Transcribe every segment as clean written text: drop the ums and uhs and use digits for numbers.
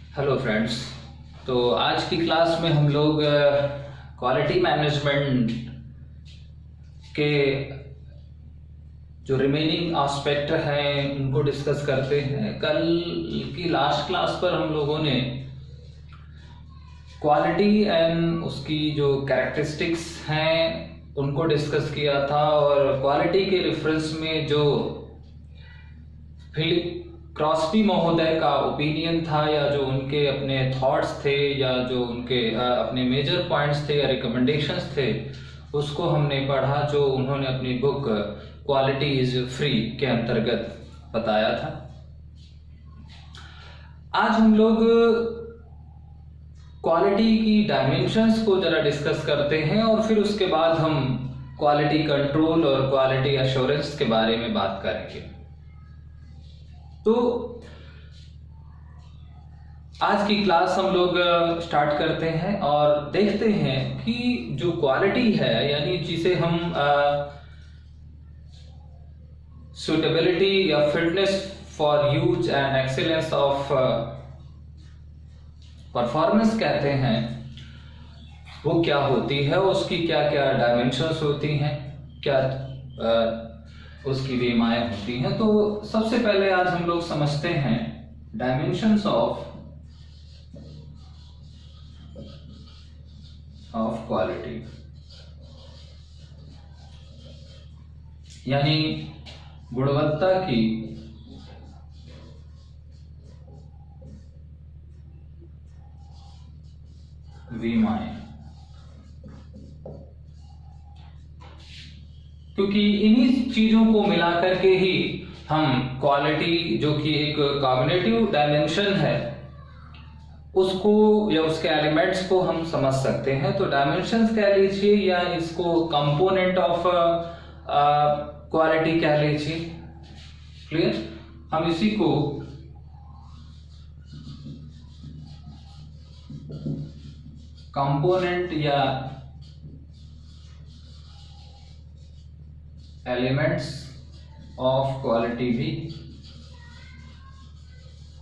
Hello friends. तो आज की क्लास में हम लोग क्वालिटी मैनेजमेंट के जो रिमेनिंग एस्पेक्ट हैं उनको डिस्कस करते हैं। कल की लास्ट क्लास पर हम लोगों ने क्वालिटी एंड उसकी जो कैरेक्टरिस्टिक्स हैं उनको डिस्कस किया था, और क्वालिटी के रेफरेंस में जो फिलिप क्रॉस्बी महोदय का ओपिनियन था, या जो उनके अपने थॉट्स थे, या जो उनके अपने मेजर पॉइंट्स थे या रिकमेंडेशंस थे, उसको हमने पढ़ा, जो उन्होंने अपनी बुक क्वालिटी इज फ्री के अंतर्गत बताया था। आज हम लोग क्वालिटी की डायमेंशंस को जरा डिस्कस करते हैं, और फिर उसके बाद हम क्वालिटी कंट्रोल और क्वालिटी एश्योरेंस के बारे में बात करेंगे। तो आज की क्लास हम लोग स्टार्ट करते हैं और देखते हैं कि जो क्वालिटी है, यानी जिसे हम सुटेबिलिटी या fitness for use and excellence of performance कहते हैं, वो क्या होती है, उसकी क्या क्या डायमेंशंस होती हैं, क्या उसकी विमाएं होती हैं। तो सबसे पहले आज हम लोग समझते हैं डायमेंशंस ऑफ क्वालिटी, यानी गुणवत्ता की विमाएं। क्योंकि इन्हीं चीजों को मिलाकर के ही हम क्वालिटी, जो कि एक कॉग्निटिव डायमेंशन है, उसको या उसके एलिमेंट्स को हम समझ सकते हैं। तो डायमेंशंस कह लीजिए, या इसको कंपोनेंट ऑफ क्वालिटी कह लीजिए। क्लियर? हम इसी को कंपोनेंट या एलिमेंट्स ऑफ क्वालिटी भी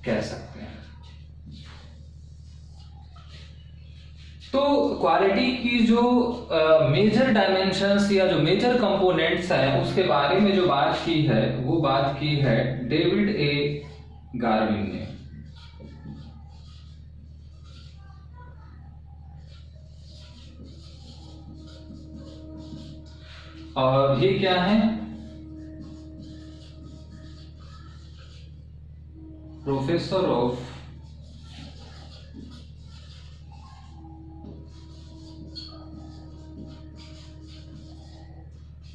कह सकते हैं। तो क्वालिटी की जो मेजर डायमेंशंस या जो मेजर कंपोनेंट्स हैं, उसके बारे में जो बात की है, वो बात की है डेविड ए गार्विन ने। और ये क्या है? Professor of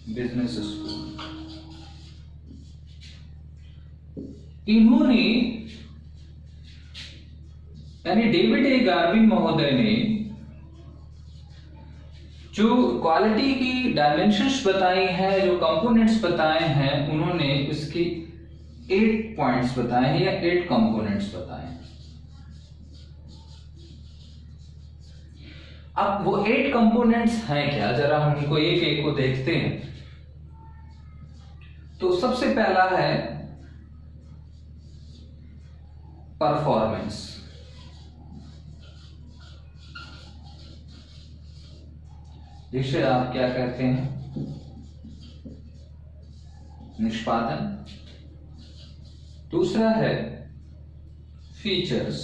business school. इन्होंने, यानी डेविड ए गार्विन महोदय ने, जो क्वालिटी की डायमेंशंस बताई है, जो कंपोनेंट्स बताए हैं, उन्होंने इसकी 8 पॉइंट्स बताए हैं या 8 कंपोनेंट्स बताए हैं। अब वो 8 कंपोनेंट्स हैं क्या, जरा हम उनको एक एक को देखते हैं। तो सबसे पहला है परफॉर्मेंस। जिसे आप क्या कहते हैं? निष्पादन। दूसरा है फीचर्स,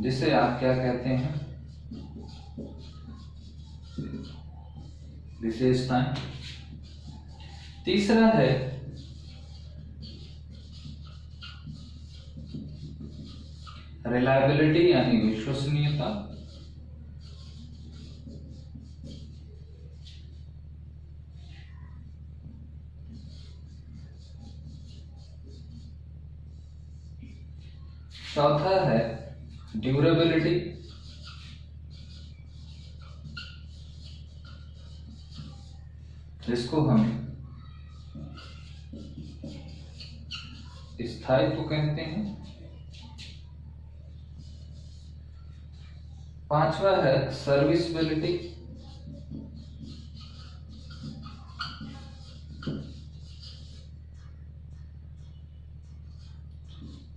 जिसे आप क्या कहते हैं? विशेषताएं। तीसरा है रिलायबिलिटी, यानी विश्वसनीयता। चौथा है ड्यूरेबिलिटी। जिसको हम स्थायित्व कहते हैं। पांचवा है सर्विसबिलिटी।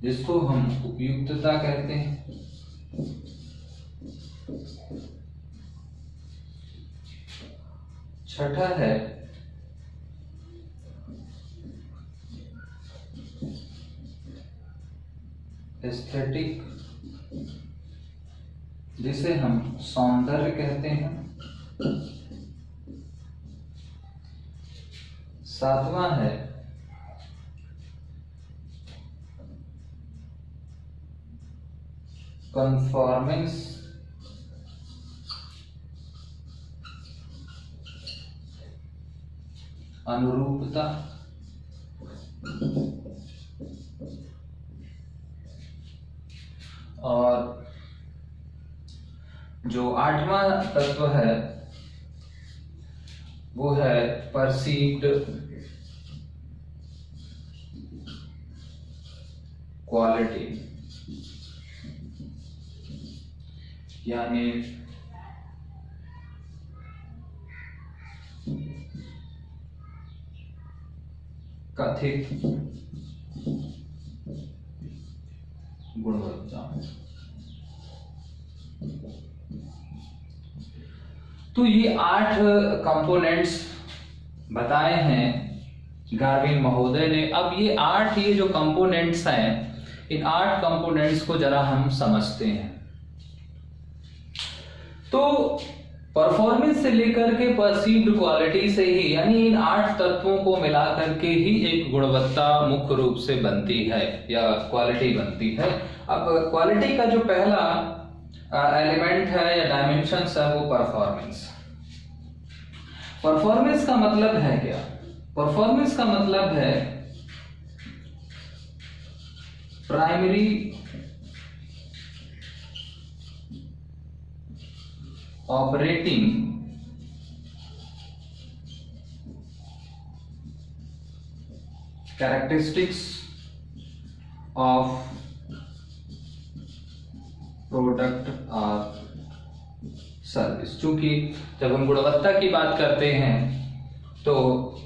जिसको हम उपयुक्तता कहते हैं। छठा है एस्थेटिक, जिसे हम सौंदर्य कहते हैं। सातवां है कन्फॉर्मेंस, अनुरूपता। और जो आठवां तत्व है वो है परसीव्ड क्वालिटी, यानी कथित गुणवत्ता। तो ये 8 कंपोनेंट्स बताए हैं गार्विन महोदय ने। अब ये जो कंपोनेंट्स हैं, इन 8 कंपोनेंट्स को जरा हम समझते हैं। तो परफॉर्मेंस से लेकर के परसीव्ड क्वालिटी से ही, यानी इन 8 तत्वों को मिला करके ही एक गुणवत्ता मुख्य रूप से बनती है या क्वालिटी बनती है। अब क्वालिटी का जो पहला एलिमेंट है या डायमेंशंस है वो परफॉर्मेंस। परफॉर्मेंस का मतलब है क्या? परफॉर्मेंस का मतलब है primary operating characteristics of product और सर्विस। चूंकि जब हम गुणवत्ता की बात करते हैं तो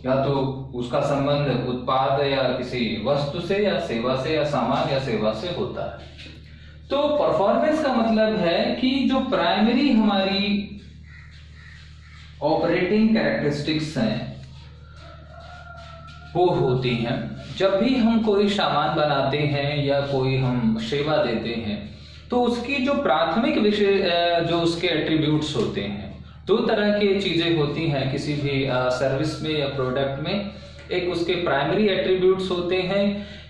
या तो उसका संबंध उत्पाद या किसी वस्तु से या सेवा से या सामान या सेवा से होता है। तो परफॉर्मेंस का मतलब है कि जो प्राइमरी हमारी ऑपरेटिंग कैरेक्टरिस्टिक्स हैं वो होती हैं जब भी हम कोई सामान बनाते हैं या कोई हम सेवा देते हैं, तो उसकी जो प्राथमिक विषय जो उसके एट्रीब्यूट्स होते हैं, 2 तरह की चीजें होती हैं किसी भी सर्विस में या प्रोडक्ट में। एक उसके प्राइमरी एट्रीब्यूट्स होते हैं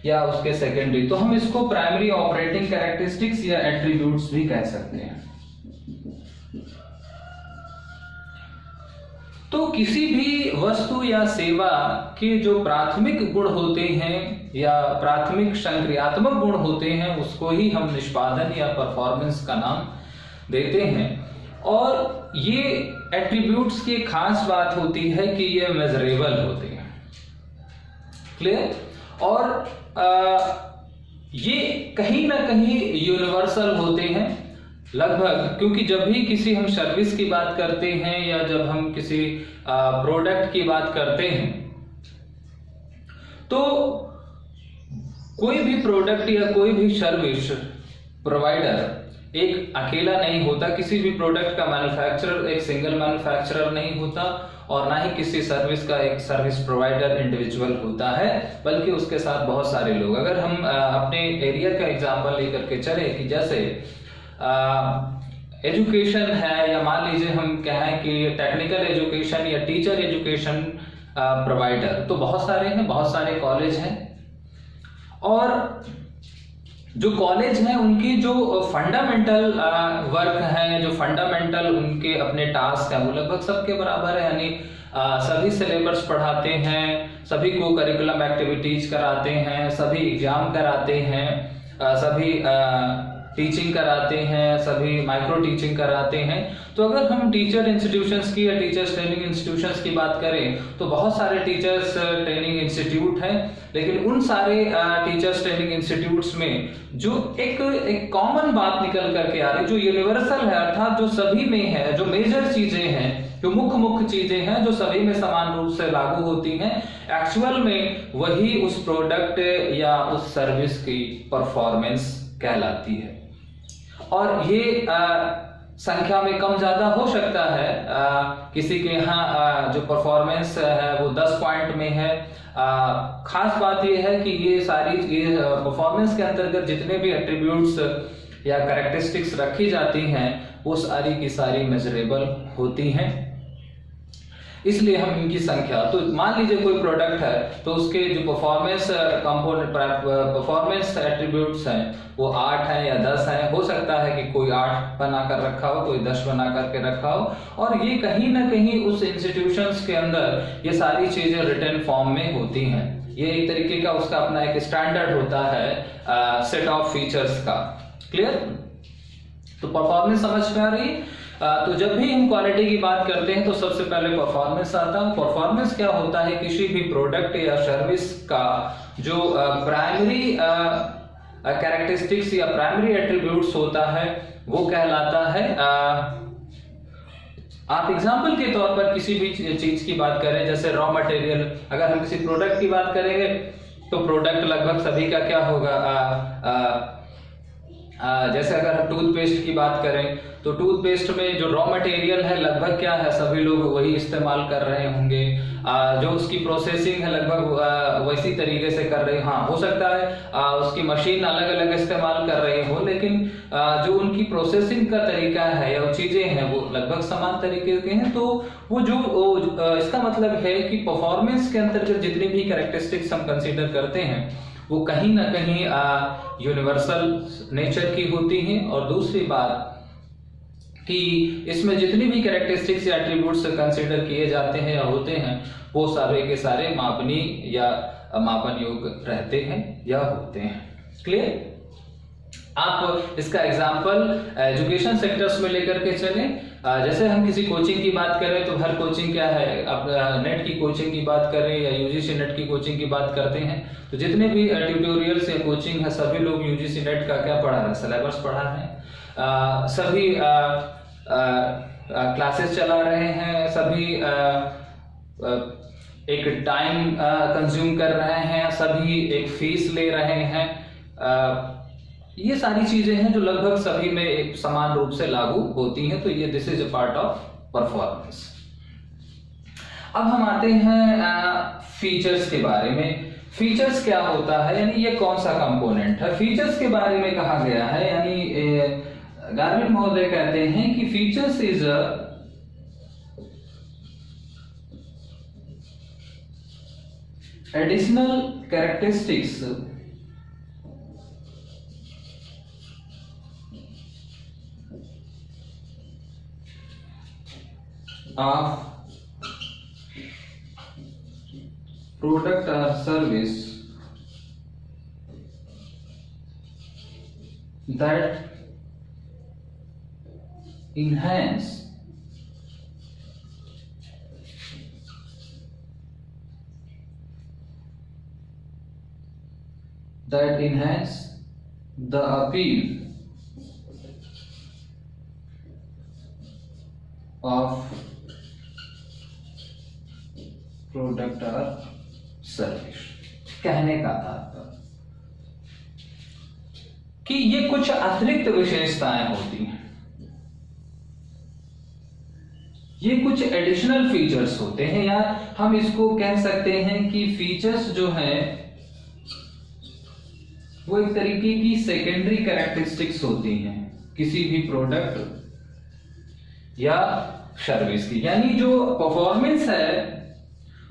या उसके सेकेंडरी। तो हम इसको प्राइमरी ऑपरेटिंग कैरेक्टरिस्टिक्स या एट्रीब्यूट्स भी कह सकते हैं। तो किसी भी वस्तु या सेवा के जो प्राथमिक गुण होते हैं या प्राथमिक संक्रियात्मक गुण होते हैं, उसको ही हम निष्पादन या परफॉर्मेंस का नाम देते हैं। और ये एट्रीब्यूट्स की खास बात होती है कि ये मेजरेबल होते हैं। क्लियर? और ये कहीं ना कहीं यूनिवर्सल होते हैं लगभग, क्योंकि जब भी किसी हम सर्विस की बात करते हैं या जब हम किसी प्रोडक्ट की बात करते हैं, तो कोई भी प्रोडक्ट या कोई भी सर्विस प्रोवाइडर एक अकेला नहीं होता। किसी भी प्रोडक्ट का मैन्युफैक्चरर एक सिंगल मैन्युफैक्चरर नहीं होता और ना ही किसी सर्विस का एक सर्विस प्रोवाइडर इंडिविजुअल होता है, बल्कि उसके साथ बहुत सारे लोग। अगर हम अपने एरिया का एग्जांपल लेकर के चले कि जैसे एजुकेशन है, या मान लीजिए हम कहें कि टेक्निकल एजुकेशन या टीचर एजुकेशन प्रोवाइडर, तो बहुत सारे हैं, बहुत सारे कॉलेज हैं। और जो कॉलेज हैं उनकी जो फंडामेंटल वर्क है, जो फंडामेंटल उनके अपने टास्क हैं, वो लगभग सबके बराबर है। यानी सभी सिलेबस पढ़ाते हैं, सभी को करिकुलम एक्टिविटीज कराते हैं, सभी एग्जाम कराते हैं, सभी टीचिंग कराते हैं, सभी माइक्रो टीचिंग कराते हैं। तो अगर हम टीचर इंस्टीट्यूशंस की या टीचर्स ट्रेनिंग इंस्टीट्यूशंस की बात करें तो बहुत सारे टीचर्स ट्रेनिंग इंस्टीट्यूट हैं, लेकिन उन सारे टीचर्स ट्रेनिंग इंस्टीट्यूट्स में जो एक कॉमन बात निकल करके आ रही, जो यूनिवर्सल है, अर्थात जो सभी में है, जो मेजर चीजें हैं, जो मुख्य चीजें हैं, जो सभी में समान रूप से लागू होती हैं, एक्चुअल में वही उस प्रोडक्ट या उस सर्विस की परफॉर्मेंस कहलाती है। और ये संख्या में कम ज्यादा हो सकता है। किसी के यहाँ जो परफॉर्मेंस है वो 10 पॉइंट में है। खास बात ये है कि ये परफॉर्मेंस के अंतर्गत जितने भी एट्रीब्यूट्स या कैरेक्टरिस्टिक्स रखी जाती हैं वो सारी की सारी मेजरेबल होती हैं, इसलिए हम इनकी संख्या, तो मान लीजिए कोई प्रोडक्ट है तो उसके जो परफॉर्मेंस कंपोनेंट परफॉर्मेंस एट्रीब्यूट्स हैं वो 8 हैं या 10 हैं। हो सकता है कि कोई 8 बना कर रखा हो, कोई 10 बना करके रखा हो, और ये कहीं ना कहीं उस इंस्टीट्यूशंस के अंदर ये सारी चीजें रिटन फॉर्म में होती हैं। ये एक तरीके का उसका अपना एक स्टैंडर्ड होता है सेट ऑफ फीचर्स का। क्लियर? तो परफॉर्मेंस समझ में आ रही है? तो जब भी हम क्वालिटी की बात करते हैं तो सबसे पहले परफॉर्मेंस आता है। परफॉर्मेंस क्या होता है? किसी भी प्रोडक्ट या सर्विस का जो प्राइमरी कैरेक्टरिस्टिक्स या प्राइमरी एट्रीब्यूट्स होता है वो कहलाता है। आप एग्जाम्पल के तौर पर किसी भी चीज की बात करें, जैसे रॉ मटेरियल, अगर हम किसी प्रोडक्ट की बात करेंगे तो प्रोडक्ट लगभग सभी का क्या होगा, जैसे अगर हम टूथपेस्ट की बात करें तो टूथपेस्ट में जो रॉ मटेरियल है लगभग क्या है, सभी लोग वही इस्तेमाल कर रहे होंगे। जो उसकी प्रोसेसिंग है लगभग वैसी तरीके से कर रहे हैं। हाँ, हो सकता है उसकी मशीन अलग अलग इस्तेमाल कर रही हो, लेकिन जो उनकी प्रोसेसिंग का तरीका है या चीजें हैं वो लगभग समान तरीके के हैं। तो वो जो इसका मतलब है कि परफॉर्मेंस के अंतर्गत जितनी भी कैरेक्टरिस्टिक्स हम कंसीडर करते हैं वो कहीं ना कहीं यूनिवर्सल नेचर की होती हैं। और दूसरी बात कि इसमें जितनी भी कैरेक्टरिस्टिक्स या एट्रीब्यूट्स कंसीडर किए जाते हैं या होते हैं वो सारे के सारे मापनीय या मापन योग्य रहते हैं या होते हैं। क्लियर? आप इसका एग्जाम्पल एजुकेशन सेक्टर्स में लेकर के चलें। जैसे हम किसी कोचिंग की बात करें तो हर कोचिंग क्या है, अब नेट की कोचिंग की बात करें या यूजीसी नेट की कोचिंग की बात करते हैं तो जितने भी ट्यूटोरियल्स या कोचिंग है सभी लोग यूजीसी नेट का क्या पढ़ा रहे हैं, सिलेबस पढ़ा रहे हैं। सभी क्लासेस चला रहे हैं, सभी एक टाइम कंज्यूम कर रहे हैं, सभी एक फीस ले रहे हैं। ये सारी चीजें हैं जो लगभग सभी में एक समान रूप से लागू होती हैं। तो ये this is a part of performance. अब हम आते हैं फीचर्स के बारे में। फीचर्स क्या होता है, यानी ये कौन सा कंपोनेंट है। फीचर्स के बारे में कहा गया है, यानी गार्विन महोदय कहते हैं कि features is additional characteristics of product or service that enhance the appeal of product और सर्विस। कहने का तात्पर्य कि ये कुछ अतिरिक्त विशेषताएं होती हैं, ये कुछ एडिशनल फीचर्स होते हैं, या हम इसको कह सकते हैं कि फीचर्स जो हैं वो एक तरीके की सेकेंडरी कैरेक्टरिस्टिक्स होती हैं किसी भी प्रोडक्ट या सर्विस की। यानी जो परफॉर्मेंस है,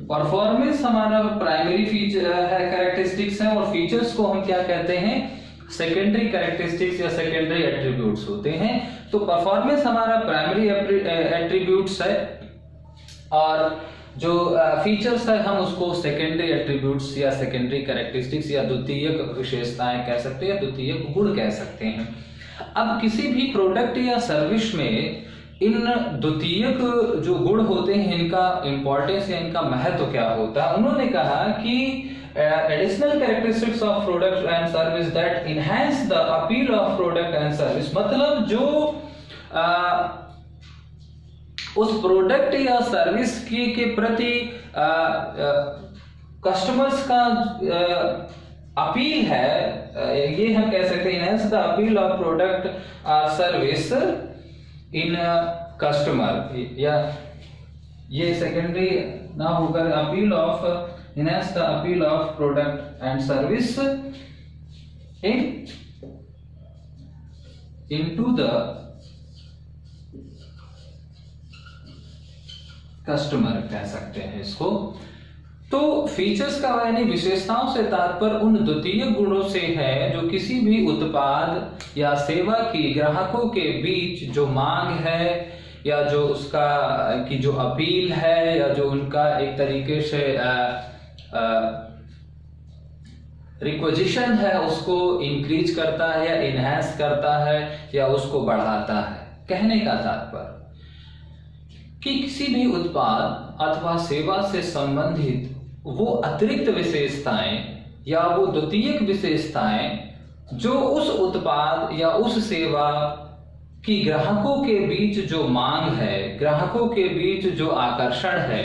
परफॉर्मेंस हमारा प्राइमरी फीचर है, कैरेक्टरिस्टिक्स है, और फीचर्स को हम क्या कहते हैं, सेकेंडरी कैरेक्टरिस्टिक्स या सेकेंडरी एट्रीब्यूट्स होते हैं। तो परफॉर्मेंस हमारा प्राइमरी एट्रीब्यूट्स है और जो फीचर्स है हम उसको सेकेंडरी एट्रीब्यूट्स या सेकेंडरी कैरेक्टरिस्टिक्स या द्वितीयक विशेषताएं कह सकते हैं, द्वितीयक गुण कह सकते हैं। अब किसी भी प्रोडक्ट या सर्विस में इन द्वितीयक जो गुण होते हैं, इनका इंपॉर्टेंस या इनका महत्व क्या होता है। उन्होंने कहा कि additional characteristics of product and service that enhance the appeal of product and service, मतलब जो उस प्रोडक्ट या सर्विस के प्रति कस्टमर्स का अपील है, ये हम कह सकते हैं enhance the appeal of product और सर्विस इन कस्टमर, या ये सेकेंडरी ना होकर appeal of enhance the appeal of product and service into the customer कह सकते हैं इसको। तो फीचर्स का यानी विशेषताओं से तात्पर्य उन द्वितीय गुणों से है जो किसी भी उत्पाद या सेवा की ग्राहकों के बीच जो मांग है या जो उसका की जो अपील है या जो उनका एक तरीके से रिक्वेजिशन है उसको इंक्रीज करता है या इनहैंस करता है या उसको बढ़ाता है। कहने का तात्पर्य कि किसी भी उत्पाद अथवा सेवा से संबंधित वो अतिरिक्त विशेषताएं या वो द्वितीयक विशेषताएं जो उस उत्पाद या उस सेवा की ग्राहकों के बीच जो मांग है, ग्राहकों के बीच जो आकर्षण है,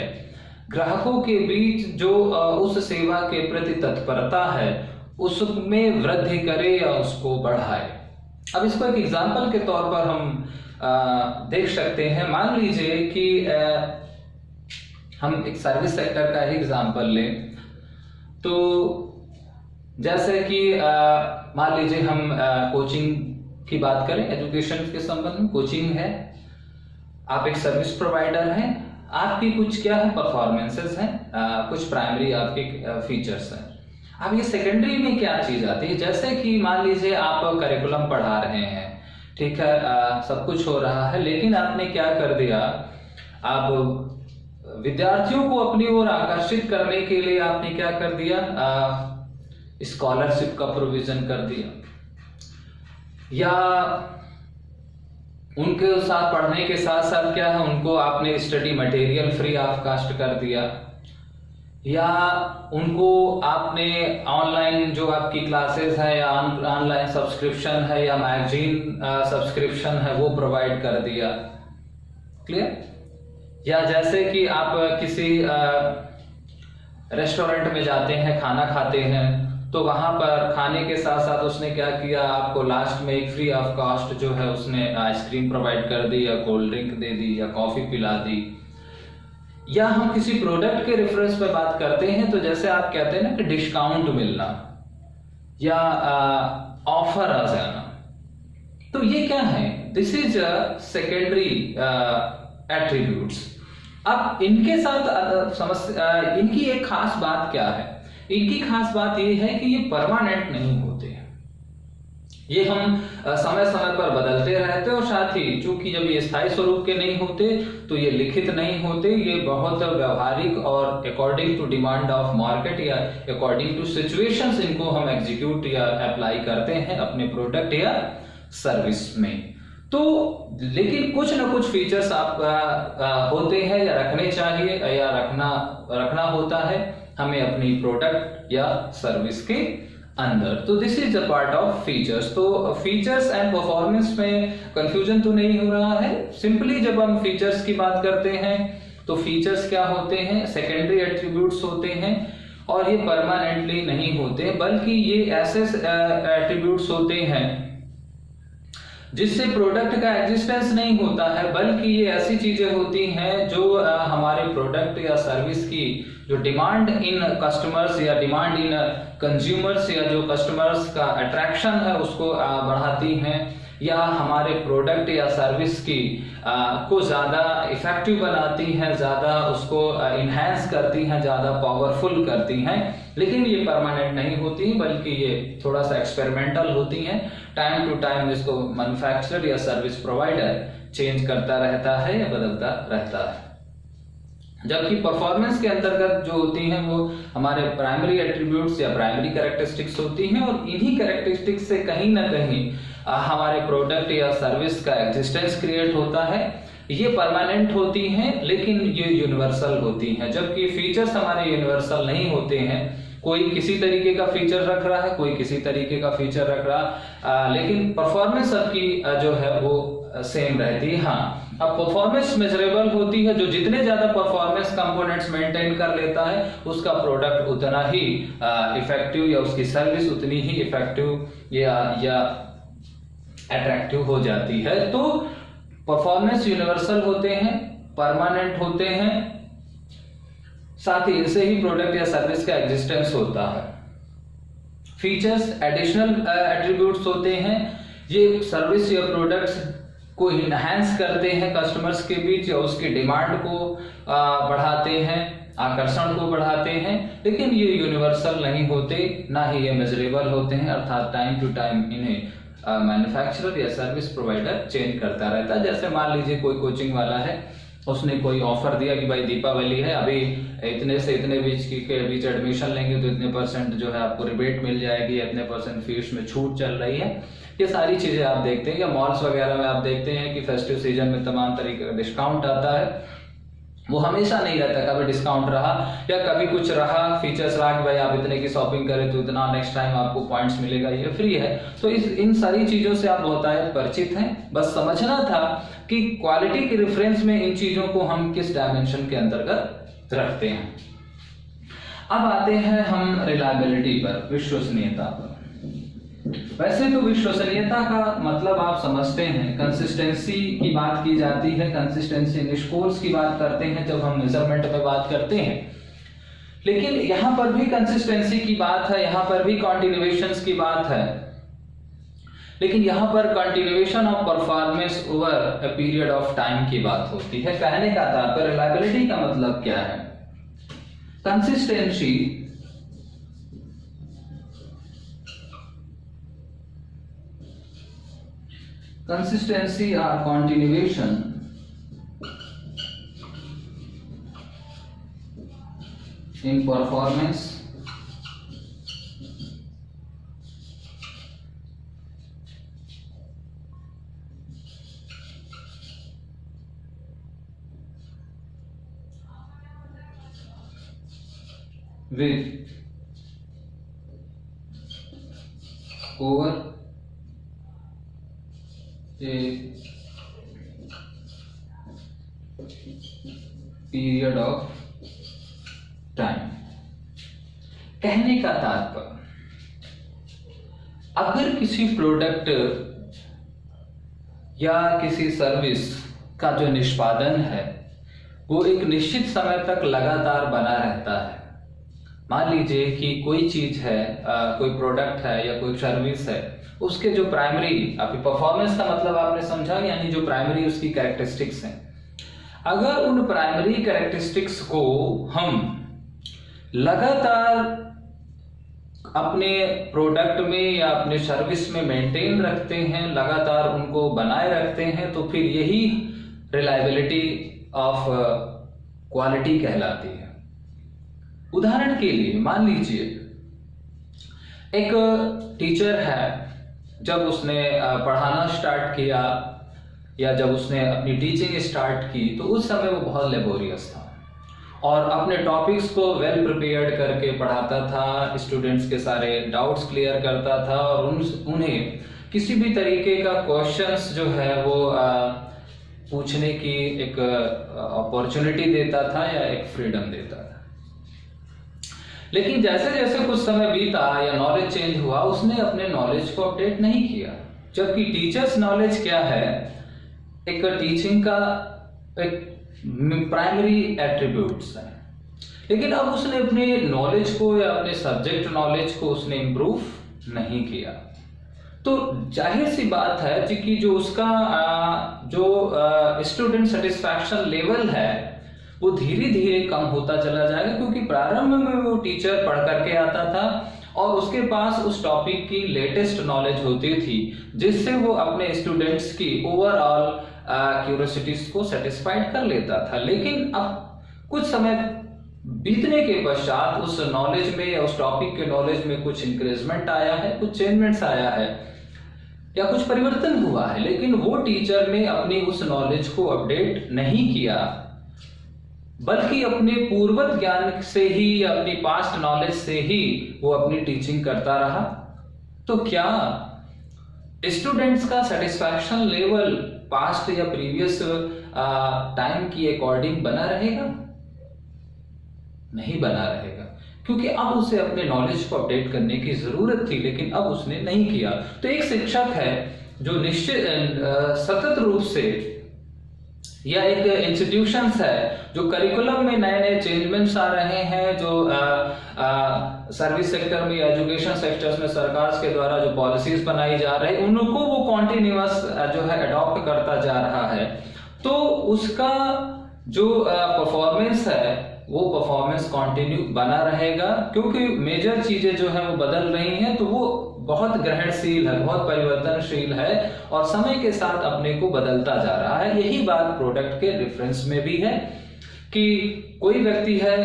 ग्राहकों के बीच जो उस सेवा के प्रति तत्परता है, उसमें वृद्धि करे या उसको बढ़ाए। अब इसको एक एग्जाम्पल के तौर पर हम देख सकते हैं। मान लीजिए कि हम एक सर्विस सेक्टर का ही एग्जाम्पल लें, तो जैसे कि मान लीजिए हम कोचिंग की बात करें, एजुकेशन के संबंध में कोचिंग है, आप एक सर्विस प्रोवाइडर हैं, आपकी कुछ क्या है परफॉर्मेंसेस हैं, कुछ प्राइमरी आपके फीचर्स हैं। अब ये सेकेंडरी में क्या चीज आती है, जैसे कि मान लीजिए आप करिकुलम पढ़ा रहे हैं, ठीक है, सब कुछ हो रहा है, लेकिन आपने क्या कर दिया, आप विद्यार्थियों को अपनी ओर आकर्षित करने के लिए आपने क्या कर दिया, स्कॉलरशिप का प्रोविजन कर दिया, या उनके साथ पढ़ने के साथ साथ क्या है उनको आपने study material free of cost कर दिया, या उनको आपने ऑनलाइन जो आपकी क्लासेस है या ऑनलाइन सब्सक्रिप्शन है या मैगजीन सब्सक्रिप्शन है वो प्रोवाइड कर दिया। क्लियर? या जैसे कि आप किसी रेस्टोरेंट में जाते हैं, खाना खाते हैं, तो वहां पर खाने के साथ साथ उसने क्या किया, आपको लास्ट में एक फ्री ऑफ कॉस्ट जो है उसने आइसक्रीम प्रोवाइड कर दी या कोल्ड ड्रिंक दे दी या कॉफी पिला दी। या हम किसी प्रोडक्ट के रेफरेंस पे बात करते हैं, तो जैसे आप कहते हैं ना कि डिस्काउंट मिलना या ऑफर आ जाना, तो ये क्या है, दिस इज सेकेंडरी एट्रीब्यूट्स। अब इनके साथ इनकी एक खास बात क्या है, इनकी खास बात ये है कि ये परमानेंट नहीं होते, ये हम समय समय पर बदलते रहते हैं, और साथ ही चूंकि जब ये स्थायी स्वरूप के नहीं होते तो ये लिखित नहीं होते, ये बहुत व्यवहारिक और according to demand of market या अकॉर्डिंग टू सिचुएशंस इनको हम एग्जीक्यूट या अप्लाई करते हैं अपने प्रोडक्ट या सर्विस में। तो लेकिन कुछ ना कुछ फीचर्स आप होते हैं या रखने चाहिए या रखना होता है हमें अपनी प्रोडक्ट या सर्विस के अंदर। तो this is a part of features. तो फीचर्स एंड परफॉर्मेंस में कंफ्यूजन तो नहीं हो रहा है। सिंपली जब हम फीचर्स की बात करते हैं तो फीचर्स क्या होते हैं, सेकेंडरी एट्रीब्यूट्स होते हैं, और ये परमानेंटली नहीं होते, बल्कि ये ऐसे एट्रीब्यूट्स होते हैं जिससे प्रोडक्ट का एग्जिस्टेंस नहीं होता है, बल्कि ये ऐसी चीजें होती हैं जो हमारे प्रोडक्ट या सर्विस की जो डिमांड इन कस्टमर्स या डिमांड इन कंज्यूमर्स या जो कस्टमर्स का अट्रैक्शन है उसको बढ़ाती हैं, या हमारे प्रोडक्ट या सर्विस की को ज़्यादा इफेक्टिव बनाती हैं, ज़्यादा उसको इन्हेंस करती हैं, ज़्यादा पावरफुल करती हैं। लेकिन ये परमानेंट नहीं होती, बल्कि ये थोड़ा सा एक्सपेरिमेंटल होती हैं। टाइम टू टाइम इसको मैन्युफैक्चरर या सर्विस प्रोवाइडर चेंज करता रहता है या बदलता रहता है। जबकि परफॉर्मेंस के अंतर्गत जो होती हैं वो हमारे प्राइमरी एट्रीब्यूट्स या प्राइमरी कैरेक्टरिस्टिक्स होती हैं, और इन्हीं कैरेक्टरिस्टिक्स से कहीं ना कहीं हमारे प्रोडक्ट या सर्विस का एग्जिस्टेंस क्रिएट होता है, ये परमानेंट होती हैं, लेकिन ये यूनिवर्सल होती हैं। जबकि फीचर्स हमारे यूनिवर्सल नहीं होते हैं। कोई किसी तरीके का फीचर रख रहा है, कोई किसी तरीके का फीचर रख रहा, लेकिन परफॉर्मेंस सबकी जो है वो सेम रहती है। हाँ, अब परफॉर्मेंस मेजरेबल होती है, जो जितने ज्यादा परफॉर्मेंस कंपोनेंट्स मेंटेन कर लेता है उसका प्रोडक्ट उतना ही इफेक्टिव या उसकी सर्विस उतनी ही इफेक्टिव या अट्रैक्टिव हो जाती है। तो परफॉर्मेंस यूनिवर्सल होते हैं, परमानेंट होते हैं, साथ ही इनसे ही प्रोडक्ट या सर्विस का एग्जिस्टेंस होता है। फीचर्स एडिशनल एट्रीब्यूट्स होते हैं, ये सर्विस या प्रोडक्ट्स को इनहैंस करते हैं कस्टमर्स के बीच, या उसकी डिमांड को बढ़ाते हैं, आकर्षण को बढ़ाते हैं, लेकिन ये यूनिवर्सल नहीं होते, ना ही ये मेजरेबल होते हैं। अर्थात टाइम टू टाइम इन्हें मैन्युफैक्चरर या सर्विस प्रोवाइडर चेंज करता रहता है। जैसे मान लीजिए कोई कोचिंग वाला है, उसने कोई ऑफर दिया कि भाई दीपावली है, अभी इतने से इतने बीच के बीच एडमिशन लेंगे तो इतने % जो है आपको रिबेट मिल जाएगी, इतने % फीस में छूट चल रही है। ये सारी चीजें आप देखते हैं, या मॉल्स वगैरह में आप देखते हैं कि फेस्टिव सीजन में तमाम तरीके का डिस्काउंट आता है। वो हमेशा नहीं रहता, कभी डिस्काउंट रहा या कभी कुछ रहा, फीचर्स रहा कि भाई आप इतने की शॉपिंग करें तो इतना नेक्स्ट टाइम आपको पॉइंट्स मिलेगा, ये फ्री है। तो इन सारी चीजों से आप बहुत परिचित हैं। बस समझना था कि क्वालिटी के रेफरेंस में इन चीजों को हम किस डायमेंशन के अंतर्गत रखते हैं। अब आते हैं हम रिलायबिलिटी पर, विश्वसनीयता पर। वैसे तो विश्वसनीयता का मतलब आप समझते हैं, कंसिस्टेंसी की बात की जाती है, कंसिस्टेंसी इन स्कोर्स की बात करते हैं जब हम मेजरमेंट में बात करते हैं, लेकिन यहां पर भी कंसिस्टेंसी की बात है, यहां पर भी कंटिन्यूएशंस की बात है, लेकिन यहां पर continuation of performance over a period of time की बात होती है। कहने का तात्पर्य, रिलायबिलिटी का मतलब क्या है? Consistency or continuation in performance with over a period of time. कहने का तात्पर्य, अगर किसी प्रोडक्ट या किसी सर्विस का जो निष्पादन है वो एक निश्चित समय तक लगातार बना रहता है, मान लीजिए कि कोई चीज है, कोई प्रोडक्ट है या कोई सर्विस है, उसके जो प्राइमरी, आपकी परफॉर्मेंस का मतलब आपने समझा, यानी जो प्राइमरी उसकी कैरेक्टरिस्टिक्स हैं, अगर उन प्राइमरी कैरेक्टरिस्टिक्स को हम लगातार अपने प्रोडक्ट में या अपने सर्विस में मेंटेन रखते हैं, लगातार उनको बनाए रखते हैं, तो फिर यही रिलायबिलिटी ऑफ क्वालिटी कहलाती है। उदाहरण के लिए मान लीजिए एक टीचर है, जब उसने पढ़ाना स्टार्ट किया या जब उसने अपनी टीचिंग स्टार्ट की तो उस समय वो बहुत लेबोरियस था और अपने टॉपिक्स को वेल प्रिपेयर्ड करके पढ़ाता था, स्टूडेंट्स के सारे डाउट्स क्लियर करता था और उन्हें किसी भी तरीके का क्वेश्चंस जो है वो पूछने की एक अपॉर्चुनिटी देता था या एक फ्रीडम देता था। लेकिन जैसे जैसे कुछ समय बीता या नॉलेज चेंज हुआ, उसने अपने नॉलेज को अपडेट नहीं किया। जबकि टीचर्स नॉलेज क्या है, एक टीचिंग का एक प्राइमरी एट्रीब्यूट्स है, लेकिन अब उसने अपने नॉलेज को या अपने सब्जेक्ट नॉलेज को उसने इंप्रूव नहीं किया। तो जाहिर सी बात है कि जो उसका जो स्टूडेंट सेटिस्फैक्शन लेवल है वो धीरे धीरे कम होता चला जाएगा, क्योंकि प्रारंभ में वो टीचर पढ़ करके आता था और उसके पास उस टॉपिक की लेटेस्ट नॉलेज होती थी, जिससे वो अपने स्टूडेंट्स की ओवरऑल क्यूरियोसिटीज को सेटिस्फाइड कर लेता था। लेकिन अब कुछ समय बीतने के पश्चात उस नॉलेज में या उस टॉपिक के नॉलेज में कुछ इंक्रीजमेंट आया है, कुछ चेंजमेंट्स आया है, या कुछ परिवर्तन हुआ है, लेकिन वो टीचर ने अपनी उस नॉलेज को अपडेट नहीं किया, बल्कि अपने पूर्वत ज्ञान से ही या अपनी पास्ट नॉलेज से ही वो अपनी टीचिंग करता रहा, तो क्या स्टूडेंट्स का सेटिस्फैक्शन लेवल पास्ट या प्रीवियस टाइम की अकॉर्डिंग बना रहेगा? नहीं बना रहेगा, क्योंकि अब उसे अपने नॉलेज को अपडेट करने की जरूरत थी, लेकिन अब उसने नहीं किया। तो एक शिक्षक है जो निश्चित सतत रूप से, या एक इंस्टीट्यूशंस है जो करिकुलम में नए नए चेंजमेंट्स आ रहे हैं, जो सर्विस सेक्टर में, एजुकेशन सेक्टर्स में सरकार के द्वारा जो पॉलिसीज बनाई जा रही है, उनको वो कॉन्टिन्यूअस जो है अडॉप्ट करता जा रहा है, तो उसका जो परफॉर्मेंस है वो परफॉर्मेंस कंटिन्यू बना रहेगा, क्योंकि मेजर चीजें जो है वो बदल रही हैं, तो वो बहुत ग्रहणशील है, बहुत परिवर्तनशील है और समय के साथ अपने को बदलता जा रहा है। यही बात प्रोडक्ट के रेफरेंस में भी है कि कोई व्यक्ति है,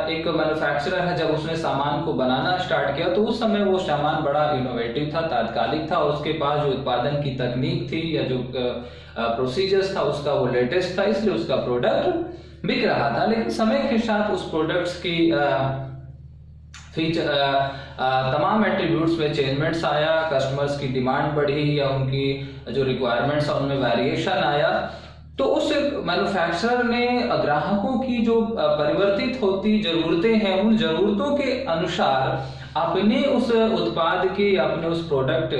एक मैन्युफैक्चरर है, जब उसने सामान को बनाना स्टार्ट किया तो उस समय वो सामान बड़ा इनोवेटिव था, तात्कालिक था, और उसके पास जो उत्पादन की तकनीक थी या जो प्रोसीजर्स था उसका वो लेटेस्ट था, इसलिए उसका प्रोडक्ट बिक रहा था। लेकिन समय के साथ उस प्रोडक्ट्स की फीचर तमाम एट्रीब्यूट्स में चेंजमेंट्स आया, कस्टमर्स की डिमांड बढ़ी या उनकी जो रिक्वायरमेंट्स है उनमें वेरिएशन आया, तो उस मैन्युफैक्चरर ने ग्राहकों की जो परिवर्तित होती जरूरतें हैं, उन जरूरतों के अनुसार अपने उस उत्पाद की, अपने उस प्रोडक्ट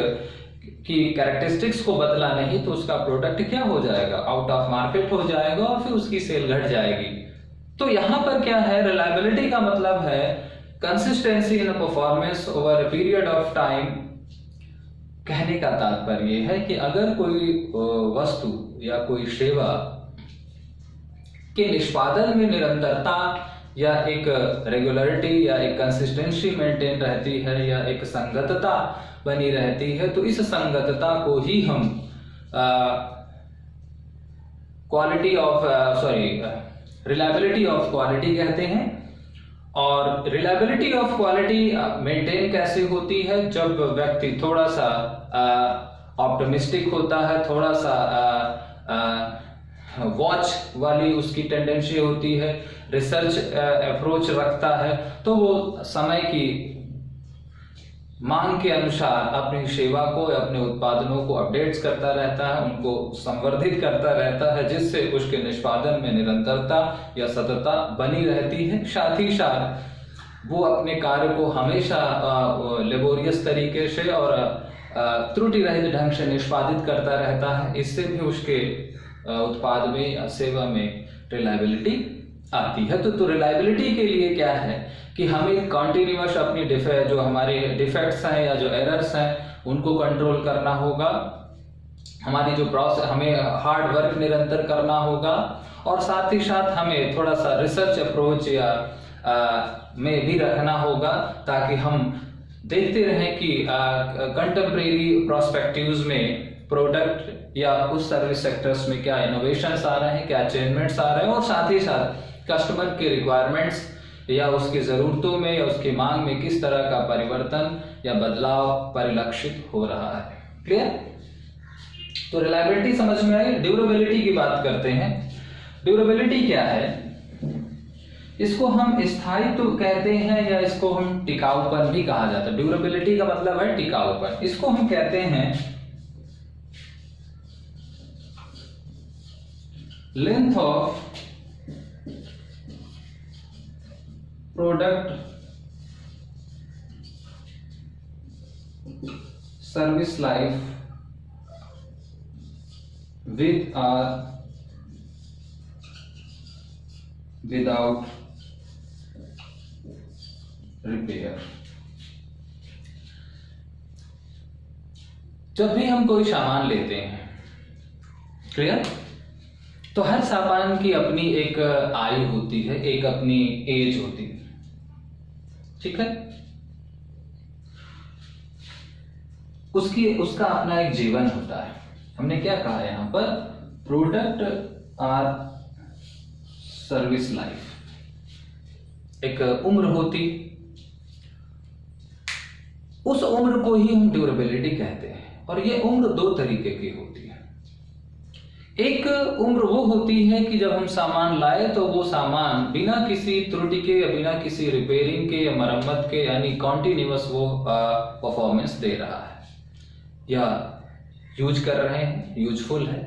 की कैरेक्टरिस्टिक्स को बदला नहीं, तो उसका प्रोडक्ट क्या हो जाएगा, आउट ऑफ मार्केट हो जाएगा और फिर उसकी सेल घट जाएगी। तो यहां पर क्या है, रिलायबिलिटी का मतलब है consistency in performance over a period of time. कहने का तात्पर्य है कि अगर कोई वस्तु या कोई सेवा के निष्पादन में निरंतरता या एक रेगुलरिटी या एक कंसिस्टेंसी मेंटेन रहती है या एक संगतता बनी रहती है, तो इस संगतता को ही हम रिलायबिलिटी ऑफ क्वालिटी कहते हैं। और रिलायबिलिटी ऑफ क्वालिटी मेंटेन कैसे होती है, जब व्यक्ति थोड़ा सा ऑप्टिमिस्टिक होता है, थोड़ा सा वॉच वाली उसकी टेंडेंसी होती है, रिसर्च अप्रोच रखता है, तो वो समय की मांग के अनुसार अपनी सेवा को, अपने उत्पादनों को अपडेट्स करता रहता है, उनको संवर्धित करता रहता है, जिससे उसके निष्पादन में निरंतरता या सततता बनी रहती है। साथ ही साथ वो अपने कार्य को हमेशा लेबोरियस तरीके से और त्रुटि रहित ढंग से निष्पादित करता रहता है। इससे भी उसके उत्पाद में या सेवा में रिलायबिलिटी आती है। तो रिलायबिलिटी के लिए क्या है कि हमें कॉन्टिन्यूअस अपनी जो हमारे डिफेक्ट्स हैं या जो एरर्स हैं उनको कंट्रोल करना होगा, हमारी जो प्रोसेस, हमें हार्ड वर्क निरंतर करना होगा, और साथ ही साथ हमें थोड़ा सा रिसर्च अप्रोच या में भी रखना होगा, ताकि हम देखते रहें कि कंटेम्प्रेरी प्रोस्पेक्टिव्स में प्रोडक्ट या उस सर्विस सेक्टर्स में क्या इनोवेशंस आ रहे हैं, क्या चेंजमेंट्स आ रहे हैं, और साथ ही साथ कस्टमर के रिक्वायरमेंट्स या उसकी जरूरतों में या उसकी मांग में किस तरह का परिवर्तन या बदलाव परिलक्षित हो रहा है। क्लियर? तो रिलायबिलिटी समझ में आई। ड्यूरेबिलिटी की बात करते हैं। ड्यूरेबिलिटी क्या है? इसको हम स्थायित्व कहते हैं या इसको हम टिकाऊपन भी कहा जाता है। ड्यूरेबिलिटी का मतलब है टिकाऊपन। इसको हम कहते हैं length of product service life with or without repair. जब भी हम कोई सामान लेते हैं, क्लियर, तो हर सामान की अपनी एक आयु होती है, एक अपनी एज होती है, ठीक है। उसका अपना एक जीवन होता है। हमने क्या कहा है यहां पर? Product or service life. एक उम्र होती, उस उम्र को ही हम ड्यूरेबिलिटी कहते हैं। और ये उम्र दो तरीके की होती है। एक उम्र वो होती है कि जब हम सामान लाए तो वो सामान बिना किसी त्रुटि के या बिना किसी रिपेयरिंग के या मरम्मत के यानी कॉन्टिन्यूअस वो परफॉर्मेंस दे रहा है या यूज कर रहे हैं, यूजफुल है,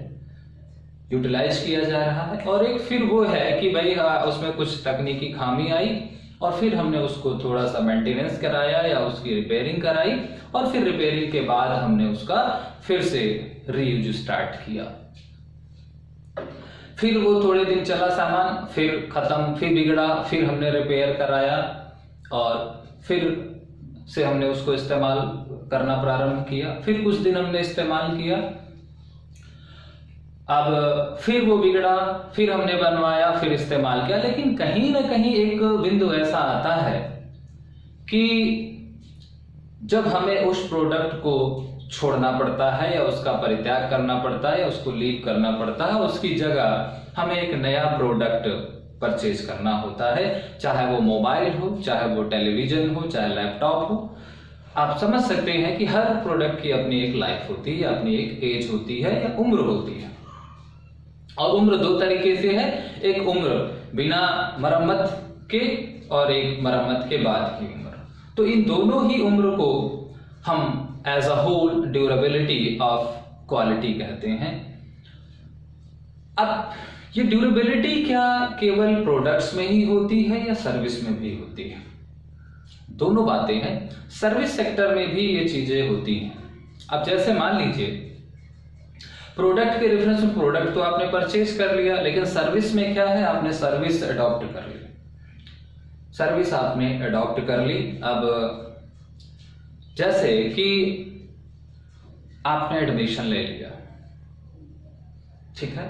यूटिलाइज किया जा रहा है। और एक फिर वो है कि भाई उसमें कुछ तकनीकी खामी आई और फिर हमने उसको थोड़ा सा मेंटेनेंस कराया या उसकी रिपेयरिंग कराई और फिर रिपेयरिंग के बाद हमने उसका फिर से रीयूज स्टार्ट किया। फिर वो थोड़े दिन चला सामान, फिर खत्म, फिर बिगड़ा, फिर हमने रिपेयर कराया और फिर से हमने उसको इस्तेमाल करना प्रारंभ किया। फिर कुछ दिन हमने इस्तेमाल किया, अब फिर वो बिगड़ा, फिर हमने बनवाया, फिर इस्तेमाल किया। लेकिन कहीं ना कहीं एक बिंदु ऐसा आता है कि जब हमें उस प्रोडक्ट को छोड़ना पड़ता है या उसका परित्याग करना पड़ता है या उसको लीव करना पड़ता है, उसकी जगह हमें एक नया प्रोडक्ट परचेज करना होता है, चाहे वो मोबाइल हो, चाहे वो टेलीविजन हो, चाहे लैपटॉप हो। आप समझ सकते हैं कि हर प्रोडक्ट की अपनी एक लाइफ होती है, अपनी एक एज होती है या उम्र होती है। और उम्र दो तरीके से है, एक उम्र बिना मरम्मत के और एक मरम्मत के बाद की उम्र। तो इन दोनों ही उम्र को हम as a whole durability of quality कहते हैं। अब ये ड्यूरेबिलिटी क्या केवल प्रोडक्ट्स में ही होती है या सर्विस में भी होती है? दोनों बातें हैं। सर्विस सेक्टर में भी ये चीजें होती हैं। अब जैसे मान लीजिए प्रोडक्ट के रेफरेंस में प्रोडक्ट तो आपने परचेज कर लिया, लेकिन सर्विस में क्या है, आपने सर्विस अडॉप्ट कर ली, सर्विस आपने अडॉप्ट कर ली। अब जैसे कि आपने एडमिशन ले लिया, ठीक है,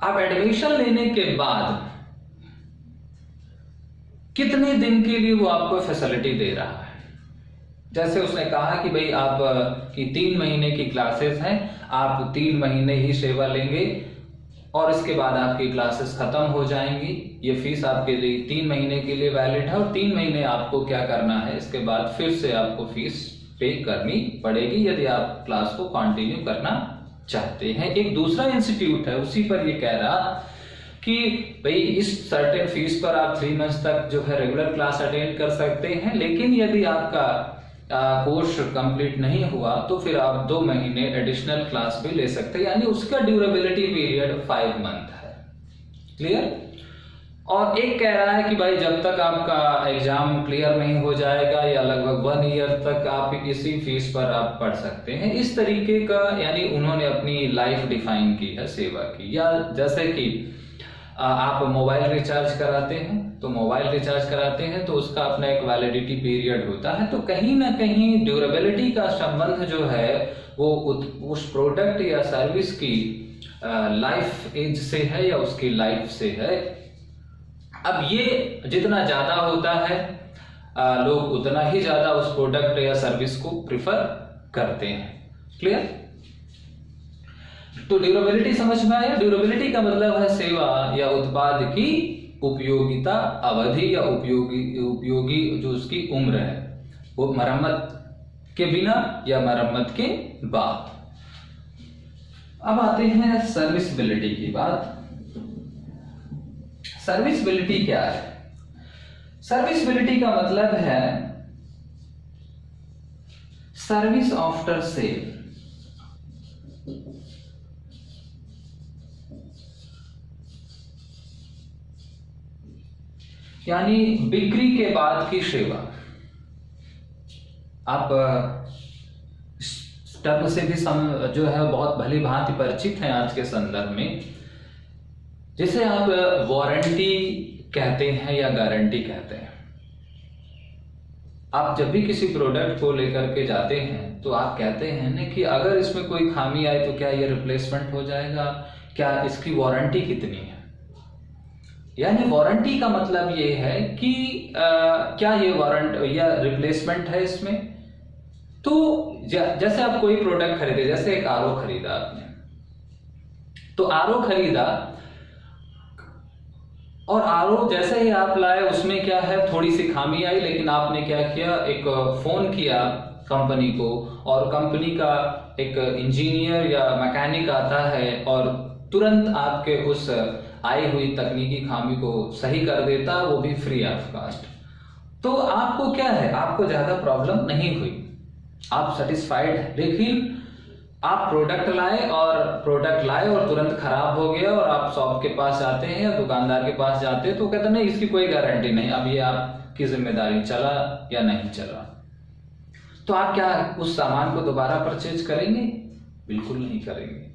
अब एडमिशन लेने के बाद कितने दिन के लिए वो आपको फैसिलिटी दे रहा है। जैसे उसने कहा कि भाई आप की 3 महीने की क्लासेस हैं, आप 3 महीने ही सेवा लेंगे और इसके बाद आपकी क्लासेस खत्म हो जाएंगी। ये फीस आपके लिए 3 महीने के लिए वैलिड है और 3 महीने आपको क्या करना है, इसके बाद फिर से आपको फीस पे करनी पड़ेगी यदि आप क्लास को कंटिन्यू करना चाहते हैं। एक दूसरा इंस्टीट्यूट है, उसी पर ये कह रहा कि भाई इस सर्टेन फीस पर आप 3 मंथ्स तक जो है रेगुलर क्लास अटेंड कर सकते हैं, लेकिन यदि आपका कोर्स कंप्लीट नहीं हुआ तो फिर आप 2 महीने एडिशनल क्लास भी ले सकते हैं, यानी उसका ड्यूरेबिलिटी पीरियड 5 मंथ है। क्लियर? और एक कह रहा है कि भाई जब तक आपका एग्जाम क्लियर नहीं हो जाएगा या लगभग 1 ईयर तक आप इसी फीस पर आप पढ़ सकते हैं। इस तरीके का यानी उन्होंने अपनी लाइफ डिफाइन की है सेवा की। या जैसे कि आप मोबाइल रिचार्ज कराते हैं तो मोबाइल रिचार्ज कराते हैं तो उसका अपना एक वैलिडिटी पीरियड होता है। तो कहीं ना कहीं ड्यूरेबिलिटी का संबंध जो है वो उस प्रोडक्ट या सर्विस की लाइफ एज से है या उसकी लाइफ से है। अब ये जितना ज्यादा होता है लोग उतना ही ज्यादा उस प्रोडक्ट या सर्विस को प्रिफर करते हैं। क्लियर? तो ड्यूरेबिलिटी समझ में आया? ड्यूरेबिलिटी का मतलब है सेवा या उत्पाद की उपयोगिता अवधि या उपयोगी जो उसकी उम्र है, वो मरम्मत के बिना या मरम्मत के बाद। अब आते हैं सर्विसबिलिटी की बात। सर्विसबिलिटी क्या है? सर्विसबिलिटी का मतलब है सर्विस आफ्टर सेल, यानी बिक्री के बाद की सेवा। आप इस टर्म से भी जो है बहुत भली भांति परिचित हैं आज के संदर्भ में, जिसे आप वारंटी कहते हैं या गारंटी कहते हैं। आप जब भी किसी प्रोडक्ट को लेकर के जाते हैं तो आप कहते हैं ना कि अगर इसमें कोई खामी आए तो क्या ये रिप्लेसमेंट हो जाएगा, क्या इसकी वारंटी कितनी है। यानी वारंटी का मतलब ये है कि क्या ये वारंट या रिप्लेसमेंट है इसमें। तो जैसे आप कोई प्रोडक्ट खरीदे, जैसे एक आरओ खरीदा आपने, तो आरओ खरीदा और आरओ जैसे ही आप लाए उसमें क्या है, थोड़ी सी खामी आई, लेकिन आपने क्या किया, एक फोन किया कंपनी को, और कंपनी का एक इंजीनियर या मैकेनिक आता है और तुरंत आपके उस आई हुई तकनीकी खामी को सही कर देता, वो भी फ्री ऑफ कॉस्ट। तो आपको क्या है, आपको ज्यादा प्रॉब्लम नहीं हुई, आप सेटिस्फाइड है। लेकिन आप प्रोडक्ट लाए और तुरंत खराब हो गया और आप शॉप के पास जाते हैं या दुकानदार के पास जाते हैं तो कहते हैं नहीं, इसकी कोई गारंटी नहीं, अब ये आपकी जिम्मेदारी, चला या नहीं चला। तो आप क्या उस सामान को दोबारा परचेज करेंगे? बिल्कुल नहीं करेंगे।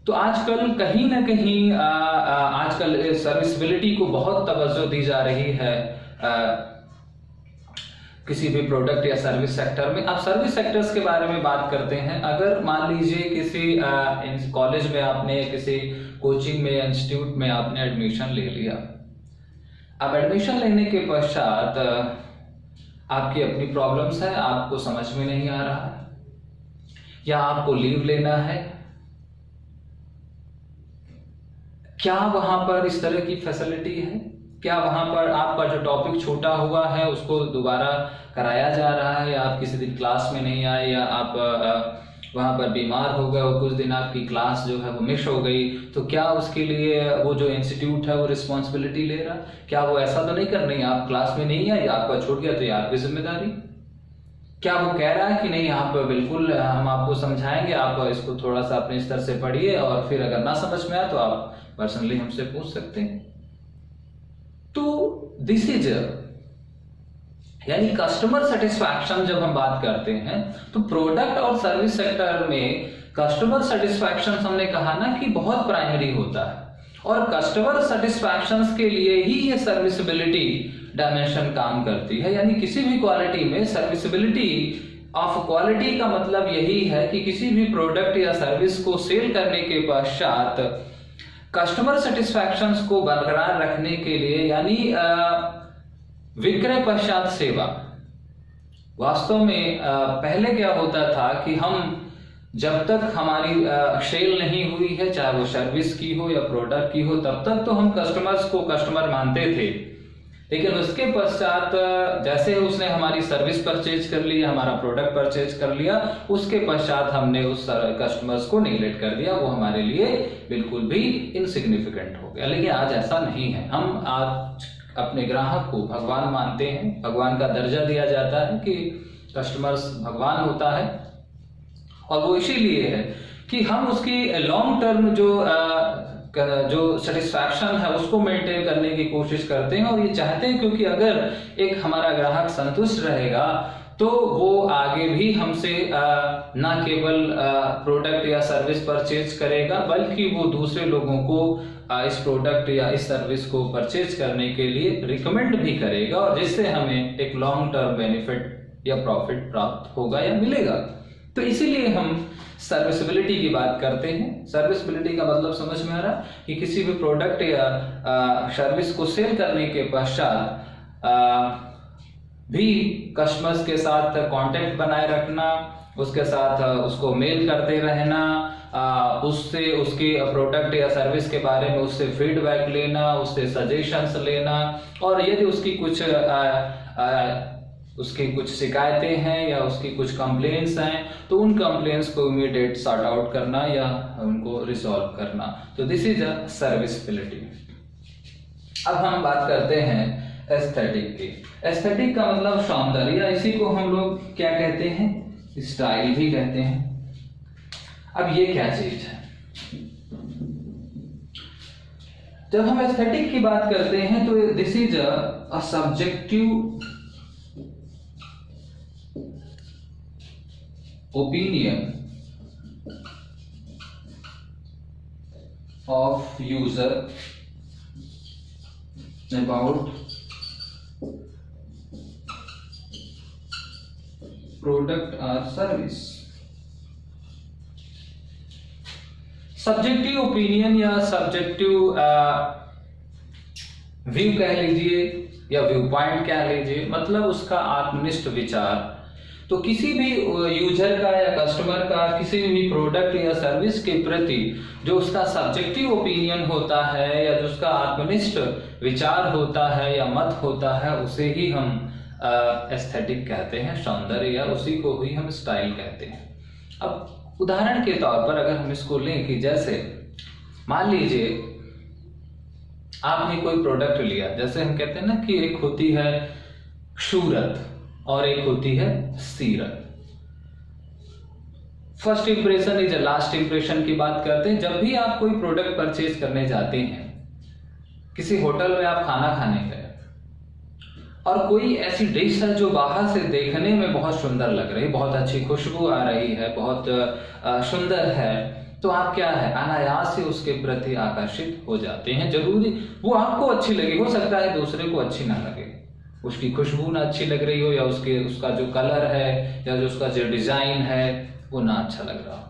तो आजकल कहीं ना कहीं आजकल सर्विसबिलिटी को बहुत तवज्जो दी जा रही है किसी भी प्रोडक्ट या सर्विस सेक्टर में। अब सर्विस सेक्टर्स के बारे में बात करते हैं। अगर मान लीजिए किसी कॉलेज में आपने, किसी कोचिंग में या इंस्टीट्यूट में आपने एडमिशन ले लिया। अब एडमिशन लेने के पश्चात आपकी अपनी प्रॉब्लम्स है, आपको समझ में नहीं आ रहा है, या आपको लीव लेना है, क्या वहां पर इस तरह की फैसिलिटी है? क्या वहां पर आपका जो टॉपिक छूटा हुआ है उसको दोबारा कराया जा रहा है, या आप किसी दिन क्लास में नहीं आए, या आप वहां पर बीमार हो गए और कुछ दिन आपकी क्लास जो है वो मिस हो गई, तो क्या उसके लिए वो जो इंस्टीट्यूट है वो रिस्पॉन्सिबिलिटी ले रहा? क्या वो ऐसा तो नहीं कर रही, आप क्लास में नहीं आए, आपका छूट गया तो ये आपकी जिम्मेदारी? क्या वो कह रहा है कि नहीं, आप बिल्कुल, हम आपको समझाएंगे, आप इसको थोड़ा सा अपने स्तर से पढ़िए और फिर अगर ना समझ में आए तो आप पर्सनली हमसे पूछ सकते हैं। तो दिस इज यानी कस्टमर सेटिस्फैक्शन। जब हम बात करते हैं तो प्रोडक्ट और सर्विस सेक्टर में कस्टमर सेटिस्फैक्शन हमने कहा ना कि बहुत प्राइमरी होता है, और कस्टमर सेटिस्फैक्शन के लिए ही ये सर्विसबिलिटी डायमेंशन काम करती है। यानी किसी भी क्वालिटी में सर्विसबिलिटी ऑफ क्वालिटी का मतलब यही है कि किसी भी प्रोडक्ट या सर्विस को सेल करने के पश्चात कस्टमर सेटिस्फैक्शन को बरकरार रखने के लिए, यानी विक्रय पश्चात सेवा। वास्तव में पहले क्या होता था कि हम जब तक हमारी सेल नहीं हुई है, चाहे वो सर्विस की हो या प्रोडक्ट की हो, तब तक तो हम कस्टमर्स को कस्टमर मानते थे। लेकिन उसके पश्चात जैसे उसने हमारी सर्विस परचेज कर ली, हमारा प्रोडक्ट परचेज कर लिया, उसके पश्चात हमने उस कस्टमर्स को निगलेक्ट कर दिया, वो हमारे लिए बिल्कुल भी इनसिग्निफिकेंट हो गया। लेकिन आज ऐसा नहीं है। हम आज अपने ग्राहक को भगवान मानते हैं, भगवान का दर्जा दिया जाता है कि कस्टमर्स भगवान होता है, और वो इसीलिए है कि हम उसकी लॉन्ग टर्म जो सेटिस्फैक्शन है उसको मेंटेन करने की कोशिश करते हैं, और ये चाहते हैं क्योंकि अगर एक हमारा ग्राहक संतुष्ट रहेगा तो वो आगे भी हमसे ना केवल प्रोडक्ट या सर्विस परचेज करेगा, बल्कि वो दूसरे लोगों को इस प्रोडक्ट या इस सर्विस को परचेज करने के लिए रिकमेंड भी करेगा, और जिससे हमें एक लॉन्ग टर्म बेनिफिट या प्रॉफिट प्राप्त होगा या मिलेगा। तो इसीलिए हम सर्विसबिलिटी की बात करते हैं। सर्विसबिलिटी का मतलब समझ में आ रहा है कि किसी भी प्रोडक्ट या सर्विस को सेल करने के पश्चात भी कस्टमर्स के साथ कांटेक्ट बनाए रखना, उसके साथ उसको मेल करते रहना, उससे उसके प्रोडक्ट या सर्विस के बारे में उससे फीडबैक लेना, उससे सजेशंस लेना, और यदि उसकी कुछ शिकायतें हैं या उसकी कुछ कंप्लेंट्स हैं तो उन कंप्लेंट्स को इमीडिएट सॉर्ट आउट करना या उनको रिजॉल्व करना। तो दिस इज अ सर्विसबिलिटी। अब हम बात करते हैं एस्थेटिक की। एस्थेटिक का मतलब सौंदर्य, इसी को हम लोग क्या कहते हैं, स्टाइल भी कहते हैं। अब ये क्या चीज है? जब हम एस्थेटिक की बात करते हैं तो this is a subjective opinion of user about product or service। Subjective opinion या सब्जेक्टिव व्यू कह लीजिए या व्यू पॉइंट कह लीजिए, मतलब उसका आत्मनिष्ठ विचार। तो किसी भी यूजर का या कस्टमर का किसी भी प्रोडक्ट या सर्विस के प्रति जो उसका सब्जेक्टिव ओपिनियन होता है या जो उसका आत्मनिष्ठ विचार होता है या मत होता है, उसे ही हम एस्थेटिक कहते हैं, सौंदर्य, या उसी को ही हम स्टाइल कहते हैं। अब उदाहरण के तौर पर अगर हम इसको लें कि जैसे मान लीजिए आपने कोई प्रोडक्ट लिया, जैसे हम कहते हैं ना कि एक होती है सूरत और एक होती है सीरत। First impression is last impression की बात करते हैं। जब भी आप कोई प्रोडक्ट परचेज करने जाते हैं, किसी होटल में आप खाना खाने गए और कोई ऐसी डिश है जो बाहर से देखने में बहुत सुंदर लग रही है, बहुत अच्छी खुशबू आ रही है, बहुत सुंदर है, तो आप क्या है अनायास से उसके प्रति आकर्षित हो जाते हैं। जरूरी वो आपको अच्छी लगी, हो सकता है दूसरे को अच्छी ना लगे, उसकी खुशबू ना अच्छी लग रही हो, या उसका जो कलर है या जो उसका जो डिजाइन है वो ना अच्छा लग रहा हो।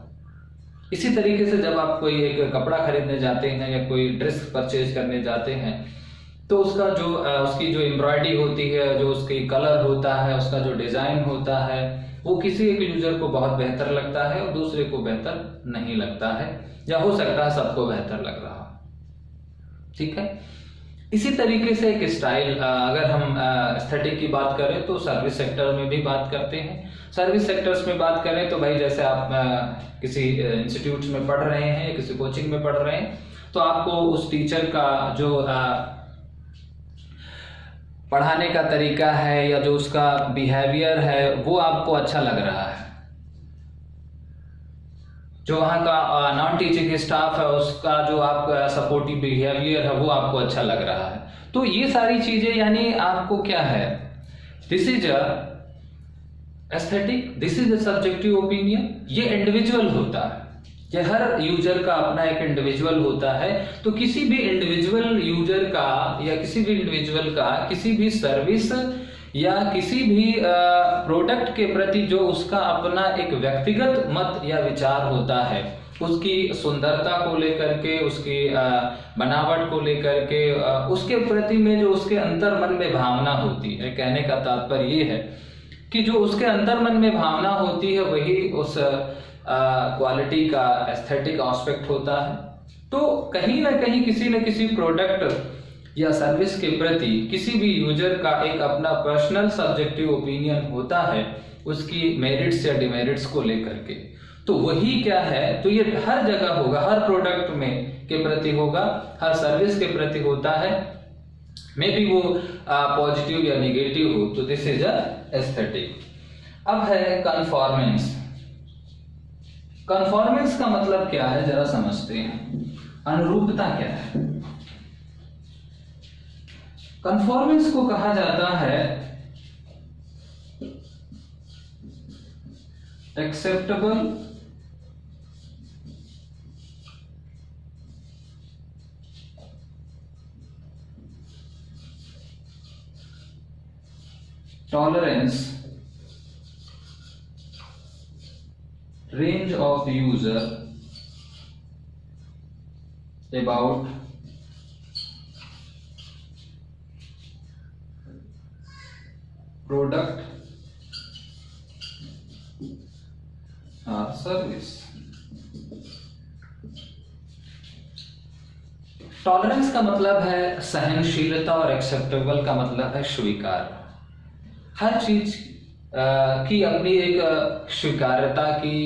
इसी तरीके से जब आप कोई एक कपड़ा खरीदने जाते हैं या कोई ड्रेस परचेज करने जाते हैं, तो उसका जो उसकी जो एम्ब्रॉयडरी होती है, जो उसकी कलर होता है, उसका जो डिजाइन होता है, वो किसी एक यूजर को बहुत बेहतर लगता है और दूसरे को बेहतर नहीं लगता है, या हो सकता है सबको बेहतर लग रहा हो। ठीक है। इसी तरीके से एक स्टाइल, अगर हम एस्थेटिक की बात करें तो सर्विस सेक्टर में भी बात करते हैं। सर्विस सेक्टर्स में बात करें तो भाई जैसे आप किसी इंस्टीट्यूट में पढ़ रहे हैं या किसी कोचिंग में पढ़ रहे हैं, तो आपको उस टीचर का जो पढ़ाने का तरीका है या जो उसका बिहेवियर है वो आपको अच्छा लग रहा है। जो वहाँ का नॉन टीचिंग स्टाफ है उसका जो आपका सपोर्टिव बिहेवियर है वो आपको अच्छा लग रहा है। तो ये सारी चीजें यानी आपको क्या है, this is a aesthetic, this is a subjective opinion. ये इंडिविजुअल होता है, ये हर यूजर का अपना एक इंडिविजुअल होता है। तो किसी भी इंडिविजुअल यूजर का या किसी भी इंडिविजुअल का किसी भी सर्विस या किसी भी प्रोडक्ट के प्रति जो उसका अपना एक व्यक्तिगत मत या विचार होता है, उसकी सुंदरता को लेकर के, उसकी बनावट को लेकर के, उसके प्रति में जो उसके अंतर मन में भावना होती है। कहने का तात्पर्य ये है कि जो उसके अंतर मन में भावना होती है वही उस क्वालिटी का एस्थेटिक एस्पेक्ट होता है। तो कहीं ना कहीं किसी न किसी प्रोडक्ट या सर्विस के प्रति किसी भी यूजर का एक अपना पर्सनल सब्जेक्टिव ओपिनियन होता है, उसकी मेरिट्स या डिमेरिट्स को लेकर के। तो वही क्या है, तो ये हर जगह होगा, हर प्रोडक्ट में के प्रति होगा, हर सर्विस के प्रति होता है, मे बी वो पॉजिटिव या निगेटिव हो। तो दिस इज अ एस्थेटिक। अब है कन्फॉर्मेंस। कन्फॉर्मेंस का मतलब क्या है जरा समझते हैं। अनुरूपता क्या है? कन्फॉर्मेंस को कहा जाता है acceptable tolerance range of user about product or service। Tolerance का मतलब है सहनशीलता और एक्सेप्टेबल का मतलब है स्वीकार। हर चीज की अपनी एक स्वीकार्यता की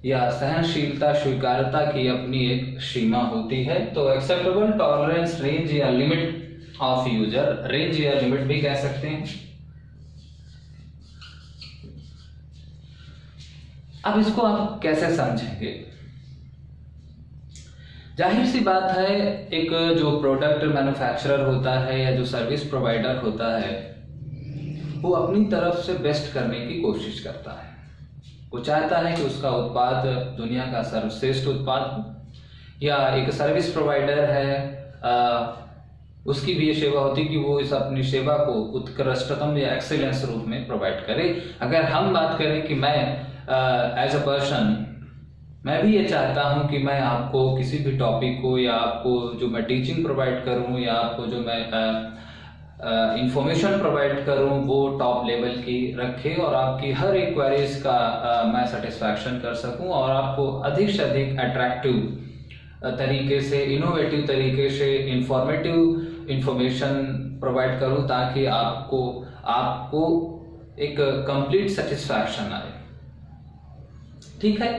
या सहनशीलता स्वीकार्यता की अपनी एक सीमा होती है। तो एक्सेप्टेबल टॉलरेंस रेंज या लिमिट ऑफ यूजर, रेंज या लिमिट भी कह सकते हैं। अब इसको आप कैसे समझेंगे? जाहिर सी बात है, एक जो प्रोडक्ट मैन्युफैक्चरर होता है या जो सर्विस प्रोवाइडर होता है वो अपनी तरफ से बेस्ट करने की कोशिश करता है। वो चाहता है कि उसका उत्पाद दुनिया का सर्वश्रेष्ठ उत्पाद हो। या एक सर्विस प्रोवाइडर है, उसकी भी ये सेवा होती है कि वो इस अपनी सेवा को उत्कृष्टतम या एक्सीलेंस रूप में प्रोवाइड करे। अगर हम बात करें कि मैं एज अ पर्सन मैं भी ये चाहता हूं कि मैं आपको किसी भी टॉपिक को या आपको जो मैं टीचिंग प्रोवाइड करूं या आपको जो मैं इंफॉर्मेशन प्रोवाइड करूं वो टॉप लेवल की रखे और आपकी हर एक क्वेरीज का मैं सेटिस्फैक्शन कर सकूं और आपको अधिक से अधिक अट्रैक्टिव तरीके से, इनोवेटिव तरीके से इंफॉर्मेटिव इंफॉर्मेशन प्रोवाइड करूं ताकि आपको आपको एक कंप्लीट सेटिस्फैक्शन आए। ठीक है,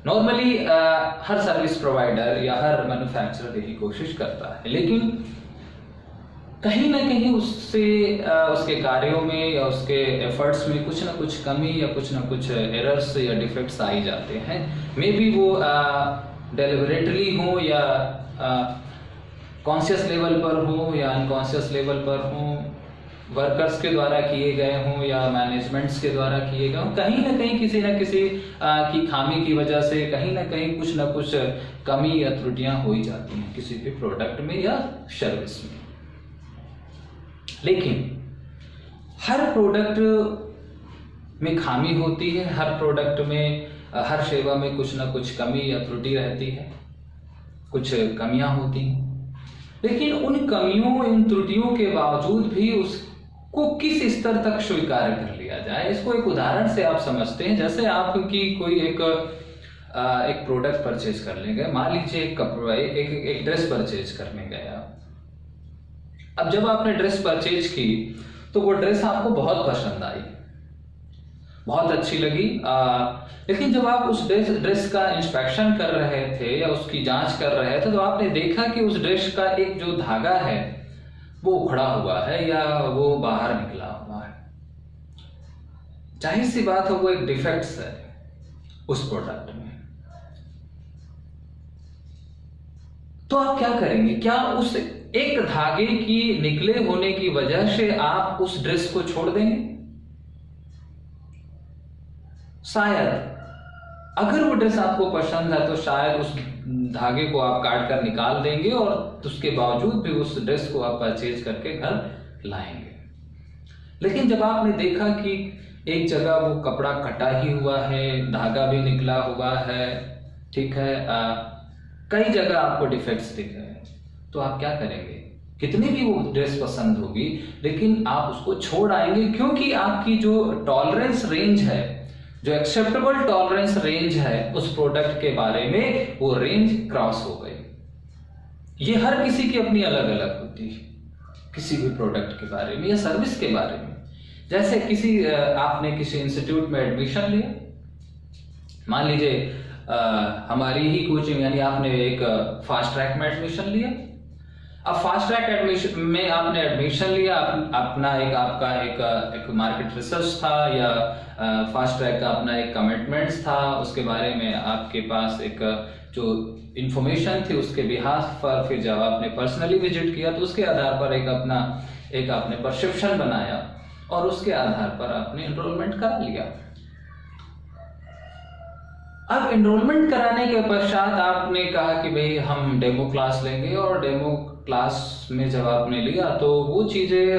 नॉर्मली हर सर्विस प्रोवाइडर या हर मैन्युफैक्चरर यही कोशिश करता है, लेकिन कहीं ना कहीं उससे उसके कार्यों में या उसके एफर्ट्स में कुछ ना कुछ कमी या कुछ ना कुछ एरर्स या डिफेक्ट्स आ ही जाते हैं। मे बी वो डेलिबरेटली हो या कॉन्शियस लेवल पर हो या अनकॉन्शियस लेवल पर हो, वर्कर्स के द्वारा किए गए हों या मैनेजमेंट्स के द्वारा किए गए हों, कहीं ना कहीं किसी न किसी की खामी की वजह से कहीं ना कहीं कुछ ना कुछ कमी या त्रुटियां हो ही जाती हैं किसी भी प्रोडक्ट में या सर्विस में। लेकिन हर प्रोडक्ट में खामी होती है, हर प्रोडक्ट में हर सेवा में कुछ ना कुछ कमी या त्रुटि रहती है, कुछ कमियां होती हैं। लेकिन उन कमियों इन त्रुटियों के बावजूद भी उसको किस स्तर तक स्वीकार कर लिया जाए, इसको एक उदाहरण से आप समझते हैं। जैसे आपकी कोई एक प्रोडक्ट परचेज करने गए, मान लीजिए एक कपड़ा एक ड्रेस परचेज करने गए आप। अब जब आपने ड्रेस परचेज की तो वो ड्रेस आपको बहुत पसंद आई, बहुत अच्छी लगी, लेकिन जब आप उस ड्रेस का इंस्पेक्शन कर रहे थे या उसकी जांच कर रहे थे तो आपने देखा कि उस ड्रेस का एक जो धागा है वो उखड़ा हुआ है या वो बाहर निकला हुआ है। जाहिर सी बात है वो एक डिफेक्ट्स है उस प्रोडक्ट में। तो आप क्या करेंगे? क्या उस एक धागे की निकले होने की वजह से आप उस ड्रेस को छोड़ देंगे? शायद अगर वो ड्रेस आपको पसंद है तो शायद उस धागे को आप काट कर निकाल देंगे और उसके बावजूद भी उस ड्रेस को आप परचेज करके घर लाएंगे। लेकिन जब आपने देखा कि एक जगह वो कपड़ा कटा ही हुआ है, धागा भी निकला हुआ है, ठीक है, कई जगह आपको डिफेक्ट्स दिख रहे हैं, तो आप क्या करेंगे? कितनी भी वो ड्रेस पसंद होगी लेकिन आप उसको छोड़ आएंगे, क्योंकि आपकी जो टॉलरेंस रेंज है, जो एक्सेप्टेबल टॉलरेंस रेंज है उस प्रोडक्ट के बारे में, वो रेंज क्रॉस हो गई। ये हर किसी की अपनी अलग अलग होती है, किसी भी प्रोडक्ट के बारे में या सर्विस के बारे में। जैसे आपने किसी इंस्टीट्यूट में एडमिशन लिया, मान लीजिए हमारी ही कोचिंग यानी आपने एक फास्ट ट्रैक में एडमिशन लिया। अब फास्ट ट्रैक एडमिशन में आपने एडमिशन लिया, अपना आपका एक मार्केट रिसर्च था या फास्ट ट्रैक का अपना एक कमिटमेंट्स था, उसके बारे में आपके पास एक जो इंफॉर्मेशन थी उसके बिहाफ पर फिर जब आपने पर्सनली विजिट किया तो उसके आधार पर एक आपने परसेप्शन बनाया और उसके आधार पर आपने एनरोलमेंट करा लिया। अब एनरोलमेंट कराने के पश्चात आपने कहा कि भाई हम डेमो क्लास लेंगे, और डेमो क्लास में जब आपने लिया तो वो चीज़ें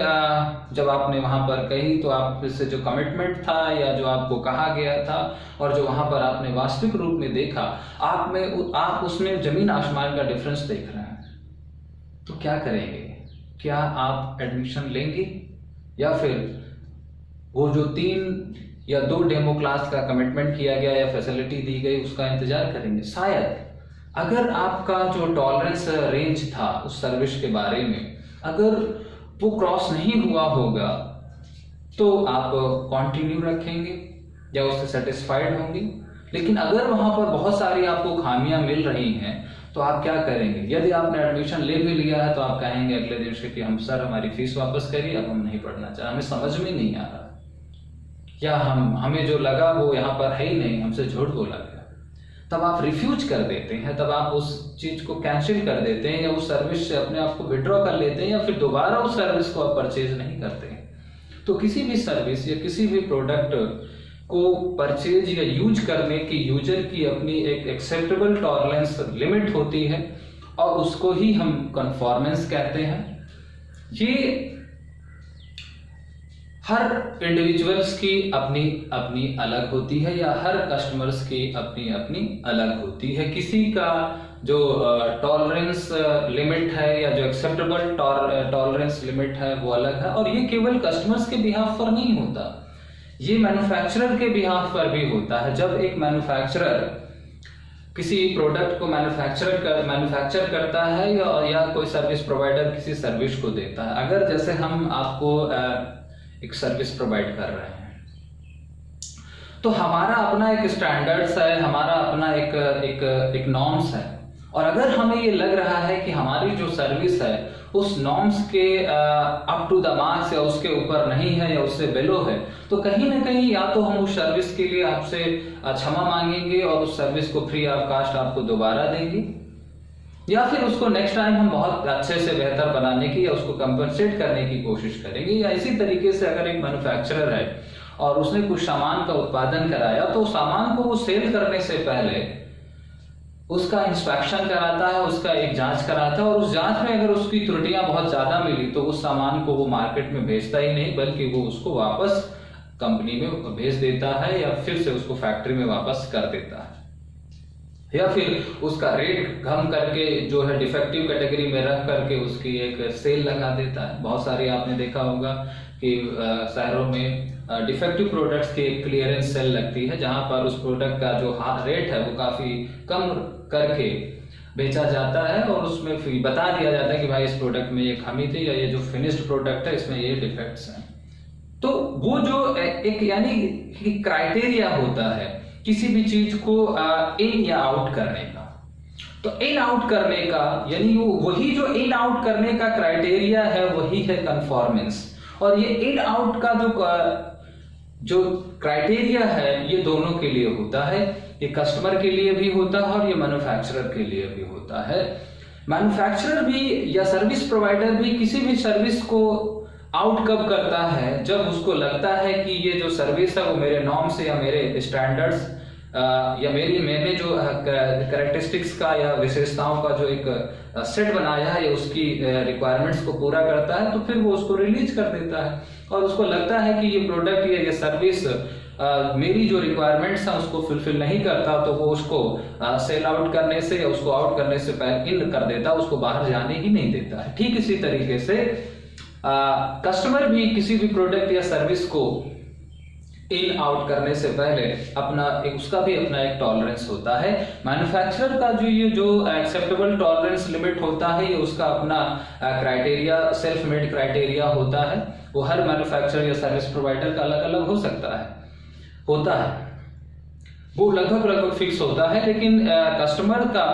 जब आपने वहाँ पर कही तो आप से जो कमिटमेंट था या जो आपको कहा गया था और जो वहाँ पर आपने वास्तविक रूप में देखा, आप उसमें जमीन आसमान का डिफरेंस देख रहे हैं। तो क्या करेंगे? क्या आप एडमिशन लेंगे या फिर वो जो 3 या 2 डेमो क्लास का कमिटमेंट किया गया या फैसिलिटी दी गई उसका इंतजार करेंगे? शायद अगर आपका जो टॉलरेंस रेंज था उस सर्विस के बारे में अगर वो क्रॉस नहीं हुआ होगा तो आप कंटिन्यू रखेंगे या उससे सेटिस्फाइड होंगे। लेकिन अगर वहां पर बहुत सारी आपको खामियां मिल रही हैं तो आप क्या करेंगे? यदि आपने एडमिशन ले भी लिया है तो आप कहेंगे अगले दिन से कि हम सर हमारी फीस वापस करिए, अब हम नहीं पढ़ना चाहते, हमें समझ में नहीं आ रहा, या हमें जो लगा वो यहाँ पर है ही नहीं, हमसे झूठ बोला गया। तब आप रिफ्यूज कर देते हैं, तब आप उस चीज को कैंसिल कर देते हैं या उस सर्विस से अपने आप को विड्रॉ कर लेते हैं या फिर दोबारा उस सर्विस को आप परचेज नहीं करते हैं। तो किसी भी सर्विस या किसी भी प्रोडक्ट को परचेज या यूज करने की यूजर की अपनी एक एक्सेप्टेबल टॉलरेंस लिमिट होती है और उसको ही हम कन्फॉर्मेंस कहते हैं। ये हर इंडिविजुअल्स की अपनी अपनी अलग होती है या हर कस्टमर्स की अपनी अपनी अलग होती है। किसी का जो टॉलरेंस लिमिट है या जो एक्सेप्टेबल टॉलरेंस लिमिट है वो अलग है, और ये केवल कस्टमर्स के बिहाफ पर नहीं होता, ये मैन्युफैक्चरर के बिहाफ पर भी होता है। जब एक मैन्युफैक्चरर किसी प्रोडक्ट को मैन्युफैक्चर करता है या कोई सर्विस प्रोवाइडर किसी सर्विस को देता है, अगर जैसे हम आपको एक सर्विस प्रोवाइड कर रहे हैं। तो हमारा अपना एक स्टैंडर्ड्स है, हमारा अपना एक नॉर्म्स है, और अगर हमें ये लग रहा है कि हमारी जो सर्विस है उस नॉर्म्स के अप टू द मार्क्स या उसके ऊपर नहीं है या उससे बिलो है, तो कहीं ना कहीं या तो हम उस सर्विस के लिए आपसे क्षमा मांगेंगे और उस सर्विस को फ्री ऑफ कास्ट आपको दोबारा देंगे, या फिर उसको नेक्स्ट टाइम हम बहुत अच्छे से बेहतर बनाने की या उसको कंपनसेट करने की कोशिश करेंगे। या इसी तरीके से अगर एक मैन्युफैक्चरर है और उसने कुछ सामान का उत्पादन कराया, तो सामान को वो सेल करने से पहले उसका इंस्पेक्शन कराता है, उसका एक जांच कराता है, और उस जांच में अगर उसकी त्रुटियां बहुत ज्यादा मिली तो उस सामान को वो मार्केट में भेजता ही नहीं, बल्कि वो उसको वापस कंपनी में भेज देता है या फिर से उसको फैक्ट्री में वापस कर देता है, या फिर उसका रेट कम करके जो है डिफेक्टिव कैटेगरी में रख करके उसकी एक सेल लगा देता है। बहुत सारे आपने देखा होगा कि शहरों में डिफेक्टिव प्रोडक्ट्स की एक क्लियरेंस सेल लगती है, जहां पर उस प्रोडक्ट का जो रेट है वो काफी कम करके बेचा जाता है और उसमें फिर बता दिया जाता है कि भाई इस प्रोडक्ट में ये खामी थी या ये जो फिनिश्ड प्रोडक्ट है इसमें ये डिफेक्ट्स हैं। तो वो जो एक यानी क्राइटेरिया होता है किसी भी चीज को इन या आउट करने का, तो इन आउट करने का यानी वही जो इन आउट करने का क्राइटेरिया है वही है कंफॉर्मेंस। और ये इन आउट का जो क्राइटेरिया है ये दोनों के लिए होता है, ये कस्टमर के लिए भी होता है और ये मैन्युफैक्चरर के लिए भी होता है। मैन्युफैक्चरर भी या सर्विस प्रोवाइडर भी किसी भी सर्विस को आउट कब करता है, जब उसको लगता है कि ये जो सर्विस है वो मेरे नॉर्म्स या मेरे स्टैंडर्ड्स या मैंने जो कैरेक्टरिस्टिक्स का या विशेषताओं का जो एक सेट बनाया है या उसकी रिक्वायरमेंट्स को पूरा करता है, तो फिर वो उसको रिलीज कर देता है। और उसको लगता है कि ये प्रोडक्ट या ये सर्विस मेरी जो रिक्वायरमेंट्स हैं उसको फुलफिल नहीं करता, तो वो उसको सेल आउट करने से या उसको आउट करने से पहले इन कर देता है, उसको बाहर जाने ही नहीं देता है। ठीक इसी तरीके से कस्टमर भी किसी भी प्रोडक्ट या सर्विस को इन आउट करने से पहले उसका भी अपना एक टॉलरेंस होता है। मैन्युफैक्चरर का जो एक्सेप्टेबल टॉलरेंस लिमिट होता है ये उसका अपना क्राइटेरिया, सेल्फ मेड क्राइटेरिया होता है। वो हर मैन्युफैक्चरर या सर्विस प्रोवाइडर का अलग अलग हो सकता है, वो लगभग फिक्स होता है। लेकिन कस्टमर का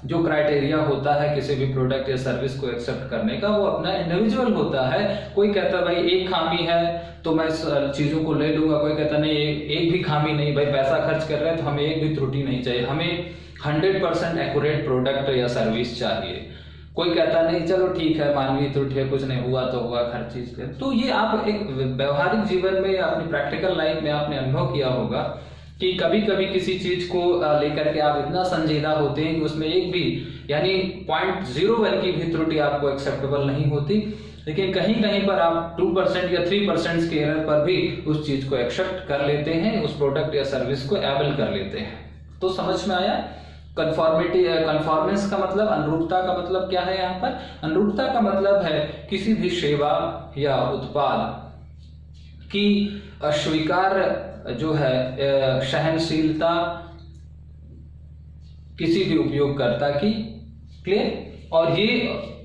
जो क्राइटेरिया होता है किसी भी प्रोडक्ट या सर्विस को एक्सेप्ट करने का वो अपना इंडिविजुअल होता है। कोई कहता है भाई एक खामी है तो मैं चीजों को ले लूंगा, कोई कहता नहीं एक भी खामी नहीं, भाई पैसा खर्च कर रहे हैं तो हमें एक भी त्रुटि नहीं चाहिए, हमें 100% एक्यूरेट प्रोडक्ट या सर्विस चाहिए। कोई कहता नहीं चलो ठीक है मानवीय त्रुटि है, कुछ नहीं हुआ तो हुआ, हर चीज के। तो ये आप एक व्यवहारिक जीवन में अपनी प्रैक्टिकल लाइफ में आपने अनुभव किया होगा कि कभी कभी किसी चीज को लेकर के आप इतना संजीदा होते हैं कि उसमें एक भी यानी 0.01 की भी त्रुटि आपको एक्सेप्टेबल नहीं होती, लेकिन कहीं कहीं पर आप 2% या 3% के एरर पर भी उस चीज को एक्सेप्ट कर लेते हैं, उस प्रोडक्ट या सर्विस को एबल कर लेते हैं। तो समझ में आया कन्फॉर्मेंस का मतलब, अनुरूपता का मतलब क्या है। यहाँ पर अनुरूपता का मतलब है किसी भी सेवा या उत्पाद की स्वीकार जो है सहनशीलता किसी भी उपयोगकर्ता की, क्लियर। और ये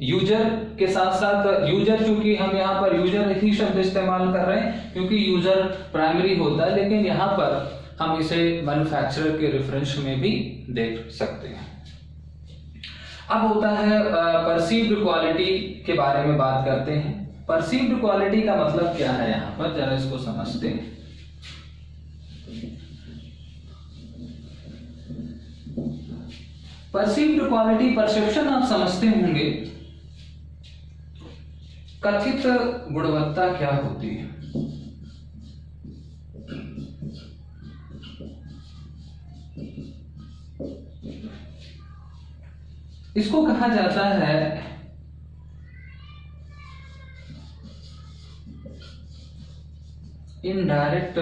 यूजर के साथ साथ यूजर, चूंकि हम यहाँ पर यूजर ही शब्द इस्तेमाल कर रहे हैं क्योंकि यूजर प्राइमरी होता है, लेकिन यहाँ पर हम इसे मैन्युफैक्चरर के रेफरेंस में भी देख सकते हैं। अब होता है परसीव्ड क्वालिटी के बारे में बात करते हैं। परसीव्ड क्वालिटी का मतलब क्या है, यहाँ पर जरा इसको समझते हैं। परसीव्ड क्वालिटी, परसेप्शन आप समझते होंगे, कथित गुणवत्ता क्या होती है। इसको कहा जाता है indirect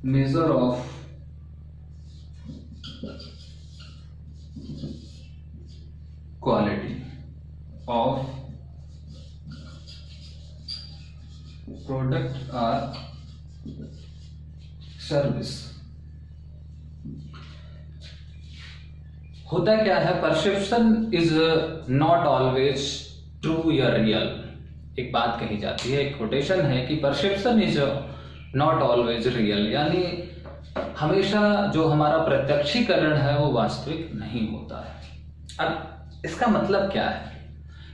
measure of quality of product और सर्विस। होता क्या है, perception is not always true या रियल, एक बात कही जाती है, एक कोटेशन है कि perception is not always real, यानी हमेशा जो हमारा प्रत्यक्षीकरण है वो वास्तविक नहीं होता है। अब इसका मतलब क्या है?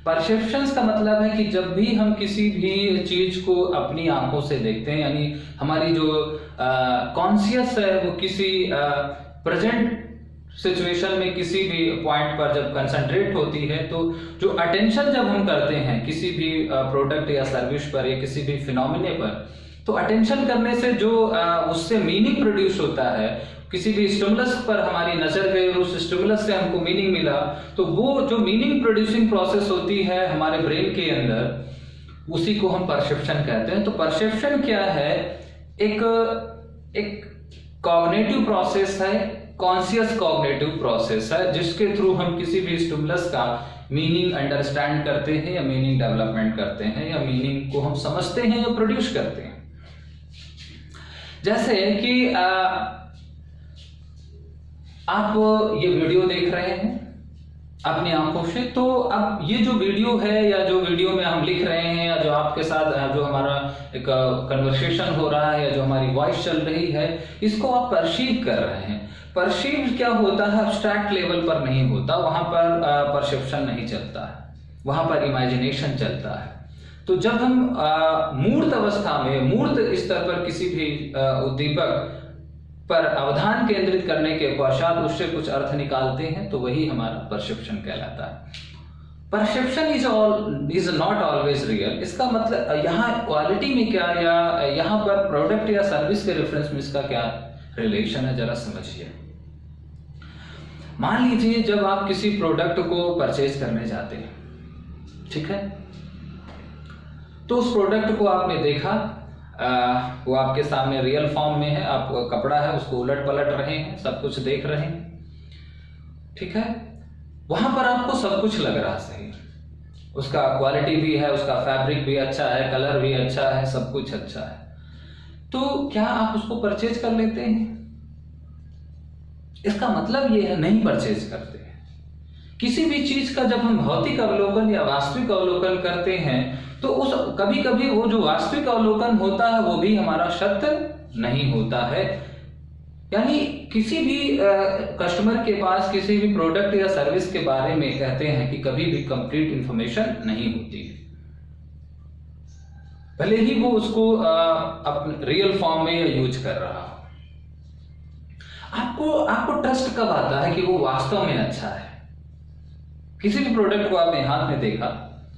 परसेप्शंस का मतलब है कि जब भी हम किसी भी चीज को अपनी आंखों से देखते हैं, यानी हमारी जो कॉन्शियस है वो किसी प्रेजेंट सिचुएशन में किसी भी पॉइंट पर जब कंसंट्रेट होती है, तो जो अटेंशन जब हम करते हैं किसी भी प्रोडक्ट या सर्विस पर या किसी भी फिनोमिने पर, तो अटेंशन करने से जो उससे मीनिंग प्रोड्यूस होता है, किसी भी स्टिमुलस पर हमारी नजर गई और उस स्टिमुलस से हमको मीनिंग मिला, तो वो जो मीनिंग प्रोड्यूसिंग प्रोसेस होती है हमारे ब्रेन के अंदर, उसी को हम परसेप्शन कहते हैं। तो परसेप्शन क्या है? एक कॉग्निटिव प्रोसेस है, कॉन्शियस कॉग्निटिव प्रोसेस है, जिसके थ्रू हम किसी भी स्टिमुलस का मीनिंग अंडरस्टैंड करते हैं या मीनिंग डेवलपमेंट करते हैं या मीनिंग को हम समझते हैं या प्रोड्यूस करते हैं। जैसे कि आप ये वीडियो देख रहे हैं अपनी आंखों से, तो अब ये जो वीडियो है या जो वीडियो में हम लिख रहे हैं या जो आपके साथ जो हमारा एक कन्वर्सेशन हो रहा है या जो हमारी वॉइस चल रही है, इसको आप परसीव कर रहे हैं। परसीव क्या होता है? एब्स्ट्रैक्ट लेवल पर नहीं होता, वहां पर परसेप्शन नहीं चलता है, वहां पर इमेजिनेशन चलता है। तो जब हम मूर्त अवस्था में, मूर्त स्तर पर किसी भी उद्दीपक पर अवधान केंद्रित करने के पश्चात उससे कुछ अर्थ निकालते हैं, तो वही हमारा परसेप्शन कहलाता है। Perception is not always real. इसका मतलब यहाँ क्वालिटी में क्या, या यहाँ पर प्रोडक्ट या सर्विस के रेफरेंस में इसका क्या रिलेशन है, जरा समझिए। मान लीजिए जब आप किसी प्रोडक्ट को परचेज करने जाते हैं, ठीक है, तो उस प्रोडक्ट को आपने देखा, वो आपके सामने रियल फॉर्म में है, आप कपड़ा है उसको उलट पलट रहे हैं, सब कुछ देख रहे हैं, ठीक है, वहां पर आपको सब कुछ लग रहा सही, उसका क्वालिटी भी है, उसका फैब्रिक भी अच्छा है, कलर भी अच्छा है, सब कुछ अच्छा है, तो क्या आप उसको परचेज कर लेते हैं? इसका मतलब ये है नहीं परचेज करते हैं। किसी भी चीज का जब हम भौतिक अवलोकन या वास्तविक अवलोकन करते हैं, तो उस कभी कभी वो जो वास्तविक अवलोकन होता है वो भी हमारा सत्य नहीं होता है। यानी किसी भी कस्टमर के पास किसी भी प्रोडक्ट या सर्विस के बारे में कहते हैं कि कभी भी कंप्लीट इंफॉर्मेशन नहीं होती है, भले ही वो उसको अपने रियल फॉर्म में यूज कर रहा हो। आपको ट्रस्ट कब आता है कि वो वास्तव में अच्छा है? किसी भी प्रोडक्ट को आपने हाथ में देखा,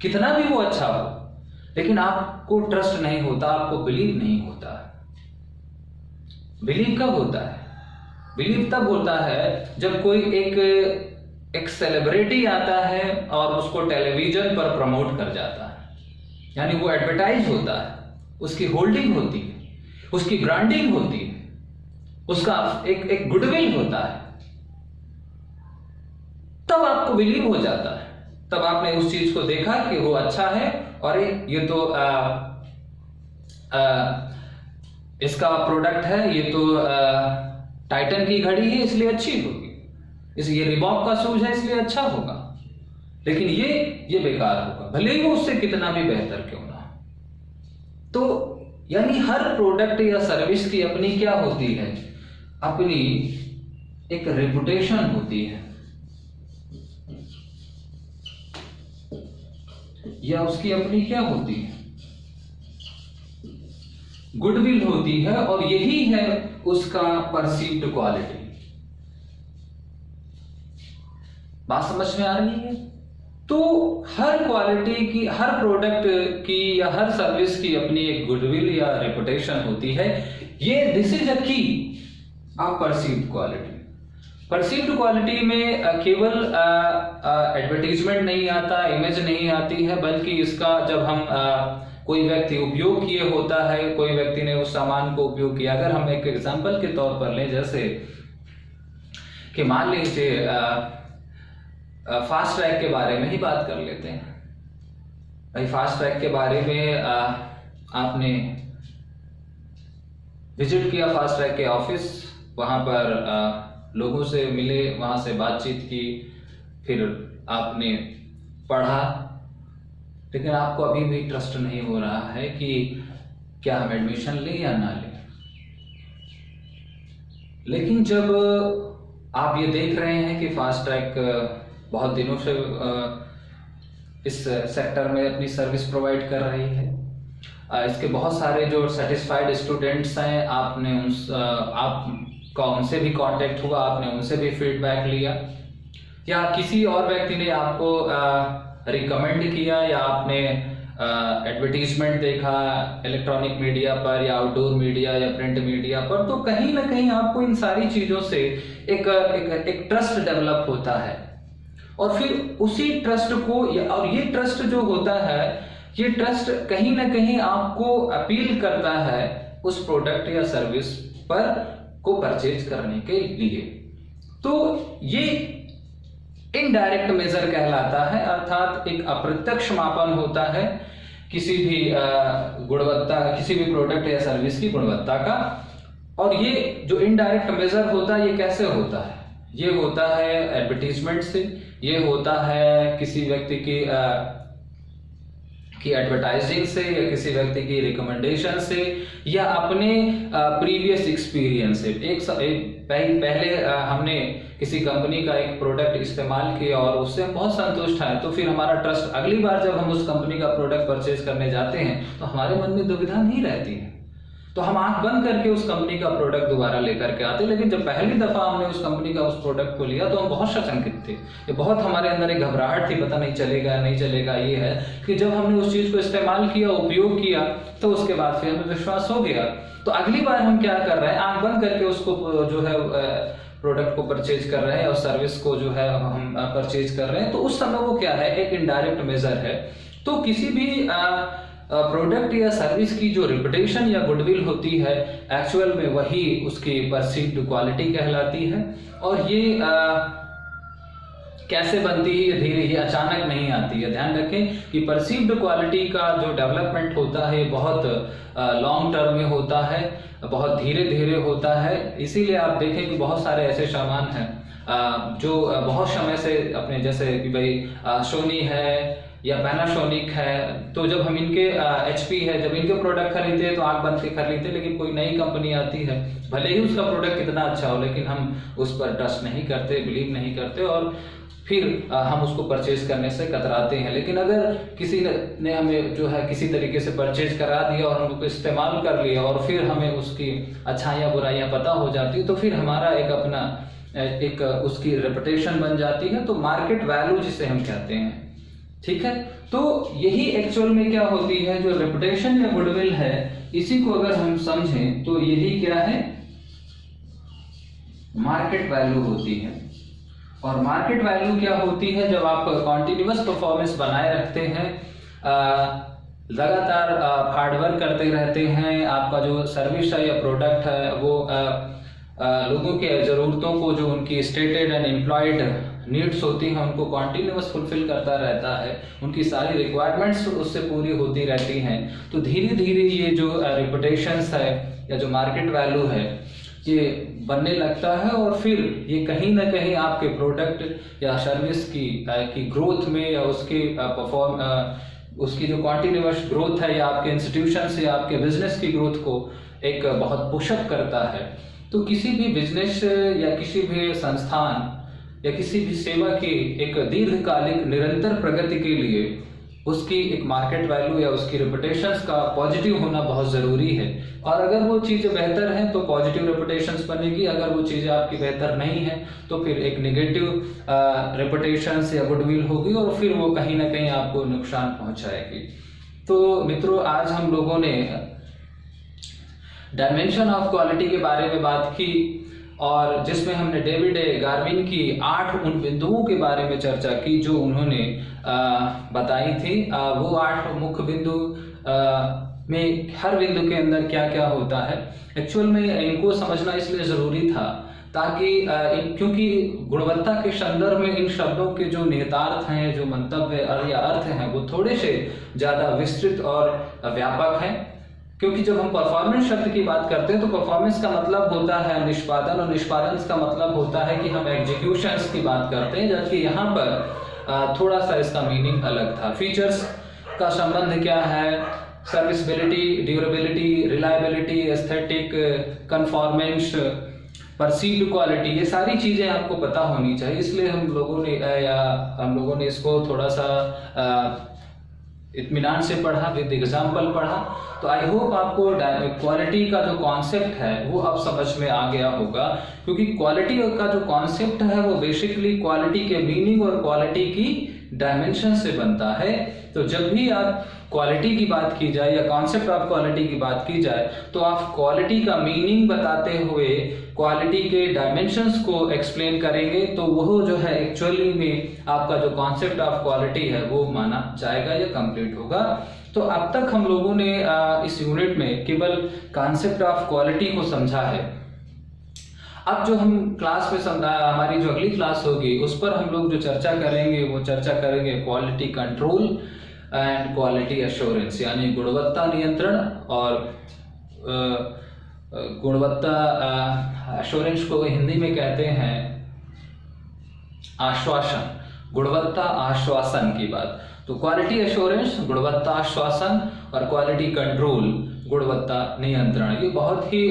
कितना भी वो अच्छा हो, लेकिन आपको ट्रस्ट नहीं होता, आपको बिलीव नहीं होता। बिलीव कब होता है? बिलीव तब होता है जब कोई एक सेलिब्रिटी आता है और उसको टेलीविजन पर प्रमोट कर जाता है, यानी वो एडवर्टाइज होता है, उसकी होल्डिंग होती है, उसकी ब्रांडिंग होती है, उसका एक गुडविल होता है, तब आपको बिलीव हो जाता है। तब आपने उस चीज को देखा कि वो अच्छा है, और ये तो इसका प्रोडक्ट है, ये तो टाइटन की घड़ी है इसलिए अच्छी होगी, ये रिबॉक का शूज है इसलिए अच्छा होगा, लेकिन ये बेकार होगा, भले ही वो उससे कितना भी बेहतर क्यों ना। तो यानी हर प्रोडक्ट या सर्विस की अपनी क्या होती है? अपनी एक रेपुटेशन होती है, या उसकी अपनी क्या होती है? गुडविल होती है, और यही है उसका परसीव्ड क्वालिटी। बात समझ में आ रही है? तो हर क्वालिटी की, हर प्रोडक्ट की या हर सर्विस की अपनी एक गुडविल या रेपुटेशन होती है। ये दिस इज अ की of perceived quality. Perceived quality में केवल एडवर्टीजमेंट नहीं आता, इमेज नहीं आती है, बल्कि इसका जब हम कोई व्यक्ति उपयोग किए होता है, कोई व्यक्ति ने उस सामान को उपयोग किया। अगर हम एक एग्जांपल के तौर पर लें, जैसे कि मान लीजिए फास्ट ट्रैग के बारे में ही बात कर लेते हैं। भाई फास्ट ट्रैग के बारे में आपने विजिट किया फास्ट ट्रैग के ऑफिस, वहां पर लोगों से मिले, वहां से बातचीत की, फिर आपने पढ़ा, लेकिन आपको अभी भी ट्रस्ट नहीं हो रहा है कि क्या हम एडमिशन लें या ना लें। लेकिन जब आप ये देख रहे हैं कि फास्ट ट्रैक बहुत दिनों से इस सेक्टर में अपनी सर्विस प्रोवाइड कर रही है, इसके बहुत सारे जो सेटिस्फाइड स्टूडेंट्स हैं, आपका उनसे भी कांटेक्ट हुआ, आपने उनसे भी फीडबैक लिया, या किसी और व्यक्ति ने आपको रिकमेंड किया, या आपने एडवर्टीजमेंट देखा इलेक्ट्रॉनिक मीडिया पर या आउटडोर मीडिया या प्रिंट मीडिया पर, तो कहीं ना कहीं आपको इन सारी चीज़ों से एक ट्रस्ट डेवलप होता है। और फिर उसी ट्रस्ट को और ये ट्रस्ट जो होता है, ये ट्रस्ट कहीं ना कहीं आपको अपील करता है उस प्रोडक्ट या सर्विस पर को परचेज करने के लिए। तो ये इनडायरेक्ट मेजर कहलाता है, अर्थात एक अप्रत्यक्ष मापन होता है किसी भी गुणवत्ता, किसी भी प्रोडक्ट या सर्विस की गुणवत्ता का। और ये जो इनडायरेक्ट मेजर होता है, ये कैसे होता है? ये होता है एडवर्टीजमेंट से, ये होता है किसी व्यक्ति की एडवर्टाइजिंग से, या किसी व्यक्ति की रिकमेंडेशन से, या अपने प्रीवियस एक्सपीरियंस से। पहले हमने किसी कंपनी का एक प्रोडक्ट इस्तेमाल किया और उससे हम बहुत संतुष्ट हैं, तो फिर हमारा ट्रस्ट, अगली बार जब हम उस कंपनी का प्रोडक्ट परचेज करने जाते हैं तो हमारे मन में दुविधा नहीं रहती है, तो हम आंख बंद करके उस कंपनी का प्रोडक्ट दोबारा लेकर के आते। लेकिन जब पहली दफा हमने उस कंपनी का उस प्रोडक्ट को लिया तो हम बहुत सशंकित थे, ये बहुत हमारे अंदर एक घबराहट थी, पता नहीं चलेगा नहीं चलेगा। ये है कि जब हमने उस चीज को इस्तेमाल किया, उपयोग किया, तो उसके बाद फिर हमें विश्वास हो गया। तो अगली बार हम क्या कर रहे हैं, आंख बंद करके उसको जो है प्रोडक्ट को परचेज कर रहे हैं और सर्विस को जो है हम परचेज कर रहे हैं। तो उस समय वो क्या है, एक इनडायरेक्ट मेजर है। तो किसी भी प्रोडक्ट या सर्विस की जो रिपुटेशन या गुडविल होती है, एक्चुअल में वही उसकी परसीव्ड क्वालिटी कहलाती है। और ये कैसे बनती है, ये धीरे, ये अचानक नहीं आती है। ध्यान रखें कि परसीव्ड क्वालिटी का जो डेवलपमेंट होता है बहुत लॉन्ग टर्म में होता है, बहुत धीरे धीरे होता है। इसीलिए आप देखें कि बहुत सारे ऐसे सामान हैं जो बहुत समय से अपने, जैसे कि भाई सोनी है या पैनासोनिक है, तो जब हम इनके HP है, जब इनके प्रोडक्ट खरीदते हैं तो आंख बंद के खरीदते हैं। लेकिन कोई नई कंपनी आती है, भले ही उसका प्रोडक्ट कितना अच्छा हो, लेकिन हम उस पर ट्रस्ट नहीं करते, बिलीव नहीं करते, और फिर हम उसको परचेज करने से कतराते हैं। लेकिन अगर किसी ने हमें जो है किसी तरीके से परचेज करा दिया और हम उसको इस्तेमाल कर लिया और फिर हमें उसकी अच्छाइयाँ बुराइयाँ पता हो जाती, तो फिर हमारा एक अपना एक उसकी रेपुटेशन बन जाती है। तो मार्केट वैल्यू जिसे हम कहते हैं, ठीक है। तो यही एक्चुअल में क्या होती है, जो रेपुटेशन या गुडविल है, इसी को अगर हम समझें तो यही क्या है, मार्केट वैल्यू होती है। और मार्केट वैल्यू क्या होती है, जब आप कॉन्टिन्यूअस परफॉर्मेंस बनाए रखते हैं, लगातार हार्डवर्क करते रहते हैं, आपका जो सर्विस है या प्रोडक्ट है वो लोगों के ज़रूरतों को, जो उनकी स्टेटेड एंड एम्प्लॉयड नीड्स होती हैं, उनको कॉन्टिन्यूअस फुलफिल करता रहता है, उनकी सारी रिक्वायरमेंट्स उससे पूरी होती रहती हैं, तो धीरे धीरे ये जो रेपुटेशंस है या जो मार्केट वैल्यू है, ये बनने लगता है। और फिर ये कहीं ना कहीं आपके प्रोडक्ट या सर्विस की ग्रोथ में, या उसकी जो कॉन्टिन्यूअस ग्रोथ है, या आपके इंस्टीट्यूशन से आपके बिजनेस की ग्रोथ को एक बहुत पुशअप करता है। तो किसी भी बिजनेस या किसी भी संस्थान या किसी भी सेवा की एक दीर्घकालिक निरंतर प्रगति के लिए उसकी एक मार्केट वैल्यू या उसकी रेपुटेशंस का पॉजिटिव होना बहुत ज़रूरी है। और अगर वो चीज़ें बेहतर हैं तो पॉजिटिव रेपुटेशंस बनेगी, अगर वो चीज़ें आपकी बेहतर नहीं है तो फिर एक नेगेटिव रेपुटेशंस या गुडविल होगी, और फिर वो कहीं ना कहीं आपको नुकसान पहुंचाएगी। तो मित्रों, आज हम लोगों ने डायमेंशन ऑफ क्वालिटी के बारे में बात की, और जिसमें हमने डेविड गार्विन की 8 उन बिंदुओं के बारे में चर्चा की जो उन्होंने बताई थी। वो 8 मुख्य बिंदु में हर बिंदु के अंदर क्या क्या होता है, एक्चुअल में इनको समझना इसलिए ज़रूरी था ताकि क्योंकि गुणवत्ता के संदर्भ में इन शब्दों के जो निहितार्थ हैं, जो मंतव्य या अर्थ हैं, वो थोड़े से ज़्यादा विस्तृत और व्यापक हैं। क्योंकि जब हम परफॉर्मेंस शब्द की बात करते हैं तो परफॉर्मेंस का मतलब होता है निष्पादन, और निष्पादन का मतलब होता है कि हम एग्जीक्यूशंस की बात करते हैं, जबकि यहाँ पर थोड़ा सा इसका मीनिंग अलग था। फीचर्स का संबंध क्या है, serviceability, durability, reliability, aesthetic, conformance, perceived quality, ये सारी चीज़ें आपको पता होनी चाहिए। इसलिए हम लोगों ने इसको थोड़ा सा इत्मीनान से पढ़ा, विद एग्जाम्पल पढ़ा। तो आई होप आपको क्वालिटी का जो कॉन्सेप्ट है वो अब समझ में आ गया होगा, क्योंकि क्वालिटी का जो कॉन्सेप्ट है वो बेसिकली क्वालिटी के मीनिंग और क्वालिटी की डायमेंशन से बनता है। तो जब भी आप क्वालिटी की बात की जाए या कॉन्सेप्ट ऑफ क्वालिटी की बात की जाए, तो आप क्वालिटी का मीनिंग बताते हुए क्वालिटी के डायमेंशंस को एक्सप्लेन करेंगे, तो वो जो है एक्चुअली में आपका जो कॉन्सेप्ट ऑफ क्वालिटी है वो माना जाएगा या कंप्लीट होगा। तो अब तक हम लोगों ने इस यूनिट में केवल कॉन्सेप्ट ऑफ क्वालिटी को समझा है। अब जो हम क्लास में हमारी जो अगली क्लास होगी उस पर हम लोग जो चर्चा करेंगे वो चर्चा करेंगे quality control and quality assurance, यानी गुणवत्ता नियंत्रण और गुणवत्ता एश्योरेंस को हिंदी में कहते हैं आश्वासन, गुणवत्ता आश्वासन की बात। तो क्वालिटी एश्योरेंस गुणवत्ता आश्वासन और क्वालिटी कंट्रोल गुणवत्ता नियंत्रण, ये बहुत ही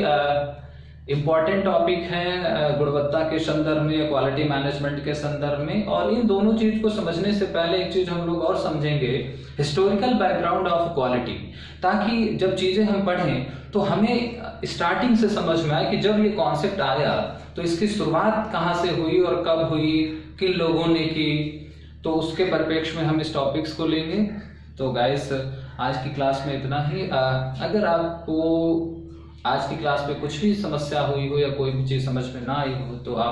इम्पॉर्टेंट टॉपिक है गुणवत्ता के संदर्भ में या क्वालिटी मैनेजमेंट के संदर्भ में। और इन दोनों चीज को समझने से पहले एक चीज हम लोग और समझेंगे, हिस्टोरिकल बैकग्राउंड ऑफ क्वालिटी, ताकि जब चीजें हम पढ़ें तो हमें स्टार्टिंग से समझ में आए कि जब ये कॉन्सेप्ट आया तो इसकी शुरुआत कहाँ से हुई और कब हुई, किन लोगों ने की। तो उसके परिप्रेक्ष्य में हम इस टॉपिक्स को लेंगे। तो गाइस आज की क्लास में इतना ही। अगर आपको आज की क्लास में कुछ भी समस्या हुई हो या कोई भी चीज़ समझ में ना आई हो तो आप